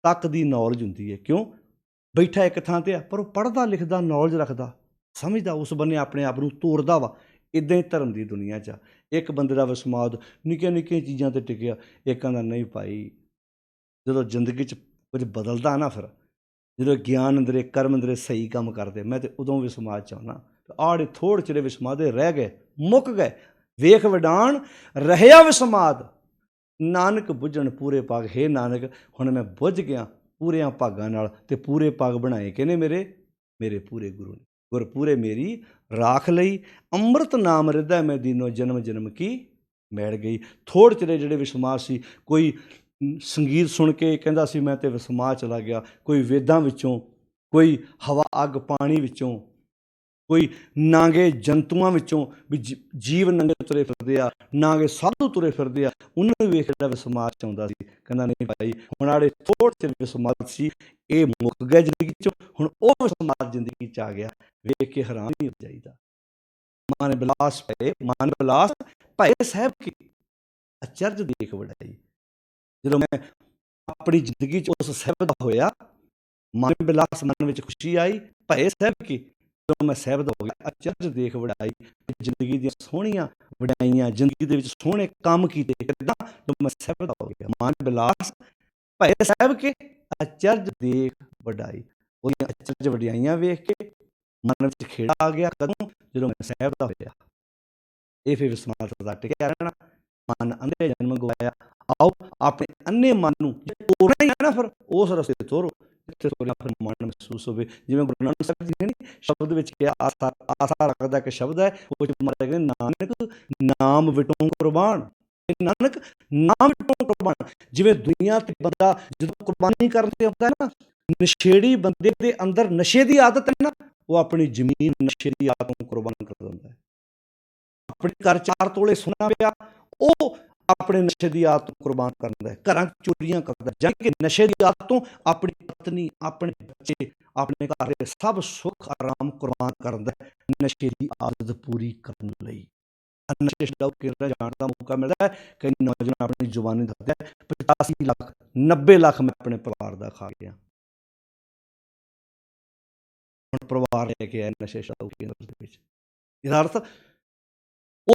ਤੱਕ ਦੀ ਨੌਲੇਜ ਹੁੰਦੀ ਹੈ। ਕਿਉਂ? ਬੈਠਾ ਇੱਕ ਥਾਂ 'ਤੇ ਆ, ਪਰ ਉਹ ਪੜ੍ਹਦਾ ਲਿਖਦਾ, ਨੌਲੇਜ ਰੱਖਦਾ, ਸਮਝਦਾ, ਉਸ ਬੰਨੇ ਆਪਣੇ ਆਪ ਨੂੰ ਤੋਰਦਾ ਵਾ। ਇੱਦਾਂ ਹੀ ਧਰਮ ਦੀ ਦੁਨੀਆ 'ਚ ਇੱਕ ਬੰਦੇ ਦਾ ਵਿਸਮਾਦ ਨਿੱਕੀਆਂ ਨਿੱਕੀਆਂ ਚੀਜ਼ਾਂ 'ਤੇ ਟਿਕਿਆ। ਇੱਕ ਕਹਿੰਦਾ ਨਹੀਂ ਭਾਈ, ਜਦੋਂ ਜ਼ਿੰਦਗੀ 'ਚ ਕੁਝ ਬਦਲਦਾ ਨਾ, ਫਿਰ ਜਦੋਂ ਗਿਆਨ ਅੰਦਰੇ, ਕਰਮ ਅੰਦਰੇ ਸਹੀ ਕੰਮ ਕਰਦੇ, ਮੈਂ ਤਾਂ ਉਦੋਂ ਵਿਸਮਾਦ ਚਾਹੁੰਦਾ। ਆੜੇ ਥੋੜ੍ਹੇ ਚਿਰ ਵਿਸਮਾਦੇ ਰਹਿ ਗਏ, ਮੁੱਕ ਗਏ। ਵੇਖ ਵਡਾਣ ਰਹਿਆ ਵਿਸਮਾਦ, ਨਾਨਕ ਬੁੱਝਣ ਪੂਰੇ ਭਾਗ। ਹੇ ਨਾਨਕ, ਹੁਣ ਮੈਂ ਬੁੱਝ ਗਿਆ ਪੂਰਿਆਂ ਭਾਗਾਂ ਨਾਲ, ਅਤੇ ਪੂਰੇ ਭਾਗ ਬਣਾਏ ਕਿਹਨੇ? ਮੇਰੇ ਪੂਰੇ ਗੁਰੂ ਨੇ। ਗੁਰ ਪੂਰੇ ਮੇਰੀ ਰਾਖ ਲਈ, ਅੰਮ੍ਰਿਤ ਨਾਮ ਰਿਧੈ ਮੈਂ ਦੀਨੋ, ਜਨਮ ਜਨਮ ਕੀ ਮੈਲ ਗਈ। ਥੋੜ੍ਹੇ ਚਿਰੇ ਜਿਹੜੇ ਵਿਸਮਾਦ ਸੀ, ਕੋਈ ਸੰਗੀਤ ਸੁਣ ਕੇ ਕਹਿੰਦਾ ਸੀ ਮੈਂ ਤੇ ਵਿਸਮਾ ਚਲਾ ਗਿਆ, ਕੋਈ ਵੇਦਾਂ ਵਿੱਚੋਂ, ਕੋਈ ਹਵਾ ਅੱਗ ਪਾਣੀ ਵਿੱਚੋਂ, ਕੋਈ ਨਾਂਗੇ ਜੰਤੂਆਂ ਵਿੱਚੋਂ, ਵੀ ਜੀਵ ਨੰਗੇ ਤੁਰੇ ਫਿਰਦੇ ਆ, ਨਾਂਗੇ ਸਾਧੂ ਤੁਰੇ ਫਿਰਦੇ ਆ, ਉਹਨਾਂ ਨੂੰ ਵੇਖ ਜਿਹੜਾ ਵਿਸਮਾਦ ਚ ਆਉਂਦਾ ਸੀ। ਕਹਿੰਦਾ ਨਹੀਂ ਭਾਈ, ਹੁਣ ਆੜੇ ਥੋੜ੍ਹੇ ਚਿਰ ਵਿਸਮਾਦ ਸੀ, ਇਹ ਮੁੱਕ ਗਿਆ ਜ਼ਿੰਦਗੀ ਚੋਂ, ਹੁਣ ਉਹ ਵਿਸਮਾਦ ਜ਼ਿੰਦਗੀ ਚ ਆ ਗਿਆ। ਵੇਖ ਕੇ ਹੈਰਾਨ ਹੀ ਹੋ ਜਾਈਦਾ। ਮਨ ਬਿਲਾਸ ਭਏ ਸਾਹਿਬ ਕੀ ਅਚਰਜ ਦੇਖ ਵਡਾਈ। ਜਦੋਂ ਮੈਂ ਆਪਣੀ ਜ਼ਿੰਦਗੀ ਚ ਉਸ ਸਾਹਿਬ ਦਾ ਹੋਇਆ, ਮਨ ਬਿਲਾਸ, ਮਨ ਵਿੱਚ ਖੁਸ਼ੀ ਆਈ, ਭਏ ਸਾਹਿਬ ਕੀ, ਜਦੋਂ ਮੈਂ ਸਾਹਿਬ ਦਾ ਹੋ ਗਿਆ, ਅਚਰਜ ਦੇਖ ਵਡਾਈ। ਜ਼ਿੰਦਗੀ ਦੀਆਂ ਸੋਹਣੀਆਂ ਵਡਾਈਆਂ, ਜ਼ਿੰਦਗੀ ਦੇ ਵਿੱਚ ਸੋਹਣੇ ਕੰਮ ਕੀਤੇ ਕਿੱਦਾਂ, ਜਦੋਂ ਮੈਂ ਸਾਹਿਬ ਦਾ ਹੋ ਗਿਆ। ਮਨ ਬਿਲਾਸ ਭਏ ਸਾਹਿਬ ਕੇ ਅਚਰਜ ਦੇਖ ਵਡਾਈ। ਉਹਦੀਆਂ ਅਚਰਜ ਵਡਿਆਈਆਂ ਵੇਖ ਕੇ ਮਨ ਵਿੱਚ ਖੇੜਾ ਆ ਗਿਆ। ਕਦੋਂ? ਜਦੋਂ ਮੈਂ ਸਾਹਿਬ ਦਾ ਹੋਇਆ। ਇਹ ਫਿਰ ਵਿਸਮਾਦ ਦਾ ਟਿਕਿਆ ਰਹਿਣਾ। ਮਨ ਅੰਧੇ ਜਨਮ ਗਵਾਇਆ। ਆਓ ਆਪਣੇ ਅੰਨੇ ਮਨ ਨੂੰ ਜੇ ਤੋਰਨਾ ਹੀ ਹੈ ਨਾ, ਫਿਰ ਉਸ ਰਸਤੇ ਤੋਰੋ ਜਿੱਥੇ ਤੋਰਿਆ ਫਿਰ ਮਨ ਮਹਿਸੂਸ ਹੋਵੇ। ਜਿਵੇਂ ਗੁਰੂ ਨਾਨਕ ਸਾਹਿਬ ਜੀ ਨੇ ਸ਼ਬਦ ਵਿੱਚ ਕਿਹਾ, ਆਸਾ ਰੱਖਦਾ ਕਿ ਸ਼ਬਦ ਹੈ ਉਹ ਮਹਾਰਾਜ ਕਹਿੰਦੇ, ਨਾਨਕ ਨਾਮ ਵਿਟੋਂ ਕੁਰਬਾਨ। ਨਾਨਕ ਨਾਮ ਵਿਟੋਂ ਕੁਰਬਾਨ। ਜਿਵੇਂ ਦੁਨੀਆ ਤੇ ਬੰਦਾ ਜਦੋਂ ਕੁਰਬਾਨੀ ਕਰਨ ਤੇ ਆਉਂਦਾ ਹੈ ਨਾ, ਨਸ਼ੇੜੀ ਬੰਦੇ ਦੇ ਅੰਦਰ ਨਸ਼ੇ ਦੀ ਆਦਤ ਹੈ ਨਾ, ਉਹ ਆਪਣੀ ਜ਼ਮੀਨ ਨਸ਼ੇ ਦੀ ਆਦਤ ਨੂੰ ਕੁਰਬਾਨ ਕਰ ਦਿੰਦਾ ਹੈ। ਆਪਣੇ ਘਰ 4 ਤੋਲੇ ਸੋਨਾ ਪਿਆ, ਉਹ ਆਪਣੇ ਨਸ਼ੇ ਦੀ ਆਦਤ ਨੂੰ ਕੁਰਬਾਨ ਕਰਦਾ ਹੈ। ਘਰਾਂ ਚੋਰੀਆਂ ਕਰਦਾ, ਜਾਣੀ ਕਿ ਨਸ਼ੇ ਦੀ ਆਦਤ ਤੋਂ ਆਪਣੀ ਪਤਨੀ, ਆਪਣੇ ਬੱਚੇ, ਆਪਣੇ ਘਰ ਦੇ ਸਭ ਸੁੱਖ ਆਰਾਮ ਕੁਰਬਾਨ ਕਰਦਾ ਹੈ ਨਸ਼ੇ ਦੀ ਆਦਤ ਪੂਰੀ ਕਰਨ ਲਈ। ਨਸ਼ੇ ਛਡਾਊ ਕੇਂਦਰ ਜਾਣ ਦਾ ਮੌਕਾ ਮਿਲਦਾ ਹੈ। ਕਈ ਨੌਜਵਾਨ ਆਪਣੀ ਜ਼ੁਬਾਨੀ ਦੱਸਦੇ 85 ਲੱਖ 90 ਲੱਖ ਮੈਂ ਆਪਣੇ ਪਰਿਵਾਰ ਦਾ ਖਾ ਗਿਆ। ਹੁਣ ਪਰਿਵਾਰ ਲੈ ਕੇ ਆਏ ਨਸ਼ੇ ਛਡਾਊ ਕੇਂਦਰ ਦੇ ਵਿੱਚ। ਇਹਦਾ ਅਰਥ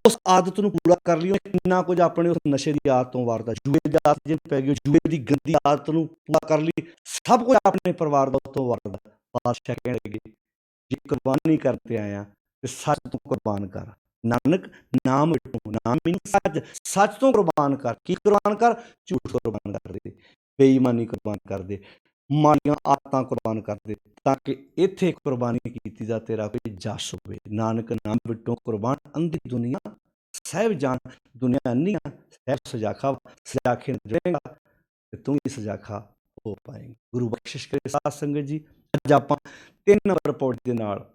ਉਸ ਆਦਤ ਨੂੰ ਪੂਰਾ ਕਰ ਲਈ, ਕਿੰਨਾ ਕੁਝ ਆਪਣੇ ਉਸ ਨਸ਼ੇ ਦੀ ਆਦਤ ਤੋਂ ਵਾਰਦਾ। ਜੂਏ ਦੀ ਆਦਤ ਜੇ ਪੈ ਗਈ, ਜੂਏ ਦੀ ਗੰਦੀ ਆਦਤ ਨੂੰ ਪੂਰਾ ਕਰ ਲਈ, ਸਭ ਕੁਝ ਆਪਣੇ ਪਰਿਵਾਰ ਦਾ ਉੱਤੋਂ ਵਾਰਦਾ। ਪਾਤਸ਼ਾਹ ਕਹਿਣ ਲੱਗੇ, ਜੇ ਕੁਰਬਾਨੀ ਕਰਦੇ ਆਇਆ ਤੇ ਸੱਚ ਤੋਂ ਕੁਰਬਾਨ ਕਰ। ਨਾਨਕ ਨਾਮ ਵਿਟੋਂ, ਨਾਮ ਮੈਨੂੰ ਸੱਚ, ਸੱਚ ਤੋਂ ਕੁਰਬਾਨ ਕਰ। ਕੀ ਕੁਰਬਾਨ ਕਰ? ਝੂਠ ਕੁਰਬਾਨ ਕਰਦੇ, ਬੇਈਮਾਨੀ ਕੁਰਬਾਨ ਕਰਦੇ, ਮਾੜੀਆਂ ਆਦਤਾਂ ਕੁਰਬਾਨ ਕਰਦੇ, ਤਾਂ ਕਿ ਇੱਥੇ ਕੁਰਬਾਨੀ ਕੀਤੀ ਦਾ ਤੇਰਾ ਕੋਈ ਜਸ ਹੋਵੇ। ਨਾਨਕ ਨਾਮ ਵਿਟੋਂ ਕੁਰਬਾਨ, ਅੰਧੀ ਦੁਨੀਆ ਸਾਹਿਬ ਜਾਣ। ਦੁਨੀਆ ਅੰਨੀਆਂ, ਸਾਹਿਬ ਸਜਾਖਾ, ਸਜਾਖੇ ਜੁੜੇਗਾ ਤੇ ਤੂੰ ਵੀ ਸਜਾਖਾ ਹੋ ਪਾਏਂਗੀ। ਗੁਰੂ ਬਖਸ਼ਿਸ਼ ਕਰੇ ਸਾਧ ਸੰਗਤ ਜੀ। ਅੱਜ ਆਪਾਂ 3 ਨੰਬਰ ਪੌੜੀ ਦੇ ਨਾਲ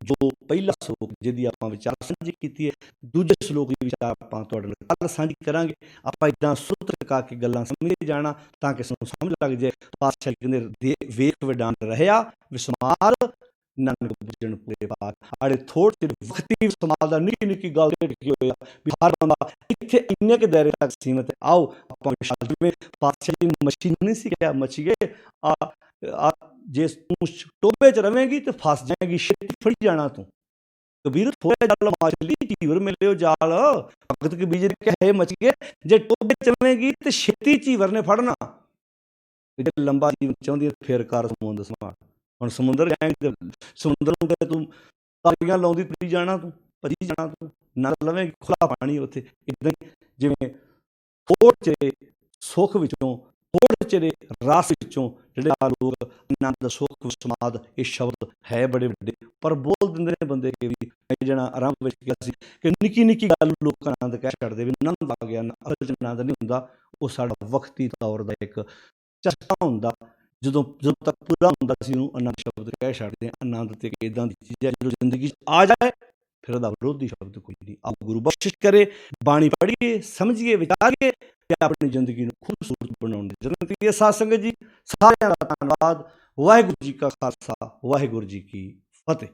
ਜੋ ਪਹਿਲਾ ਸਲੋਕ ਜਿਹਦੀ ਆਪਾਂ ਵਿਚਾਰ ਸਾਂਝੀ ਕੀਤੀ ਹੈ, ਦੂਜੇ ਸਲੋਕ ਦੀ ਵਿਚਾਰ ਆਪਾਂ ਤੁਹਾਡੇ ਨਾਲ ਕੱਲ੍ਹ ਸਾਂਝੀ ਕਰਾਂਗੇ। ਆਪਾਂ ਇੱਦਾਂ ਸੁੱਤ ਟਕਾ ਕੇ ਗੱਲਾਂ ਸਮਝਦੇ ਜਾਣਾ ਤਾਂ ਕਿ ਸਾਨੂੰ ਸਮਝ ਲੱਗ ਜਾਏ। ਪਾਤਸ਼ਾਹ ਕਹਿੰਦੇ, ਵੇਖ ਵਿਡਾਨ ਰਹਿਆ ਵਿਸਮਾਦ, ਨਾਨਕ ਬੁੱਝਣ ਪੂਰੇ ਬਾਤ। ਆੜੇ ਥੋੜ੍ਹੇ ਜਿਹੇ ਵਕਤੀ ਵਿਸਮਾਦ ਦਾ ਨਿੱਕੀ ਨਿੱਕੀ ਗੱਲ ਤੇ ਟਿਕੀ ਹੋਇਆ ਵੀ ਹਰ ਬੰਦਾ ਇੱਥੇ ਇੰਨੇ ਕੁ ਦਾਇਰੇ ਤੱਕ ਸੀਮਤ ਹੈ। ਆਓ ਆਪਾਂ ਵਿਸ਼ਾਲ, ਜਿਵੇਂ ਪਾਤਸ਼ਾਹ ਜੀ ਨੂੰ ਮੱਛੀ ਨੂੰ ਨਹੀਂ ਸੀ ਕਿਹਾ, ਮੱਛੀਏ ਜੇ ਤੂੰ ਟੋਭੇ 'ਚ ਰਵੇਂਗੀ ਤੇ ਫਸ ਜਾਏਗੀ, ਛੇਤੀ ਫੜੀ ਜਾਣਾ ਤੂੰ। ਕਬੀਰ ਥੋੜ੍ਹਾ ਜਾਲ ਮਾਛਲੀ ਚੀਵਰ ਮਿਲਿਓ ਜਾਲ। ਭਗਤ ਕਬੀਰ ਨੇ ਕਿਹਾ, ਮੱਛੀਏ ਜੇ ਟੋਭੇ 'ਚ ਰਵੇਂਗੀ ਤੇ ਛੇਤੀ ਚੀਵਰ ਨੇ ਫੜਨਾ। ਜੇ ਲੰਬਾ ਜੀਵਨ ਚਾਹੁੰਦੀ ਹੈ ਫਿਰ ਕਰ ਸਮੁੰਦਰ ਸੰਭਾਲ। ਹੁਣ ਸਮੁੰਦਰ ਜਾਏਂਗੇ, ਸਮੁੰਦਰ ਨੂੰ ਤੇ ਤੂੰ ਤਾਰੀਆਂ ਲਾਉਂਦੀ ਤੁਰੀ ਜਾਣਾ, ਤੂੰ ਭੱਜੀ ਜਾਣਾ, ਤੂੰ ਨਾ ਲਵੇਂਗੀ ਖੁੱਲ੍ਹਾ ਪਾਣੀ ਉੱਥੇ। ਇੱਦਾਂ ਹੀ ਜਿਵੇਂ ਥੋੜ੍ਹੇ ਚਿਰੇ ਸੁੱਖ ਵਿੱਚੋਂ, ਥੋੜ੍ਹੇ ਚਿਰੇ ਰਸ ਵਿੱਚੋਂ ਜਿਹੜੇ ਲੋਕ ਆਨੰਦ, ਸੁੱਖ, ਵਿਸਮਾਦ, ਇਹ ਸ਼ਬਦ ਹੈ ਬੜੇ ਵੱਡੇ, ਪਰ ਬੋਲ ਦਿੰਦੇ ਨੇ ਬੰਦੇ ਕਿ ਵੀ ਜਿਹੜਾ ਆਰੰਭ ਵਿੱਚ ਕਿਹਾ ਸੀ ਕਿ ਨਿੱਕੀ ਨਿੱਕੀ ਗੱਲ ਨੂੰ ਲੋਕ ਆਨੰਦ ਕਹਿ ਛੱਡਦੇ, ਵੀ ਆਨੰਦ ਆ ਗਿਆ। ਅਸਲ 'ਚ ਆਨੰਦ ਨਹੀਂ ਹੁੰਦਾ, ਉਹ ਸਾਡਾ ਵਕਤੀ ਤੌਰ ਦਾ ਇੱਕ ਚਸਕਾ ਹੁੰਦਾ। ਜਦੋਂ ਤੱਕ ਪੂਰਾ ਹੁੰਦਾ ਸੀ ਉਹਨੂੰ ਆਨੰਦ ਸ਼ਬਦ ਕਹਿ ਛੱਡਦੇ ਹਾਂ। ਆਨੰਦ ਤੇ ਇੱਦਾਂ ਦੀ ਚੀਜ਼ ਹੈ ਜਦੋਂ ਜ਼ਿੰਦਗੀ 'ਚ ਆ ਜਾਏ ਫਿਰ ਉਹਦਾ ਵਿਰੋਧੀ ਸ਼ਬਦ ਕੋਈ ਨਹੀਂ। ਆਪ ਗੁਰੂ ਬਖਸ਼ਿਸ਼ ਕਰੇ, ਬਾਣੀ ਪੜ੍ਹੀਏ, ਸਮਝੀਏ, ਵਿਚਾਰੀਏ ਤੇ ਆਪਣੀ ਜ਼ਿੰਦਗੀ ਨੂੰ ਖੂਬਸੂਰਤ ਬਣਾਉਣ ਦੀ ਜ਼ਰੂਰਤ ਹੈ। ਸਾਧ ਸੰਗਤ ਜੀ, ਸਾਰਿਆਂ ਦਾ ਧੰਨਵਾਦ। ਵਾਹਿਗੁਰੂ ਜੀ ਕਾ ਖਾਲਸਾ, ਵਾਹਿਗੁਰੂ ਜੀ ਕੀ ਫਤਿਹ।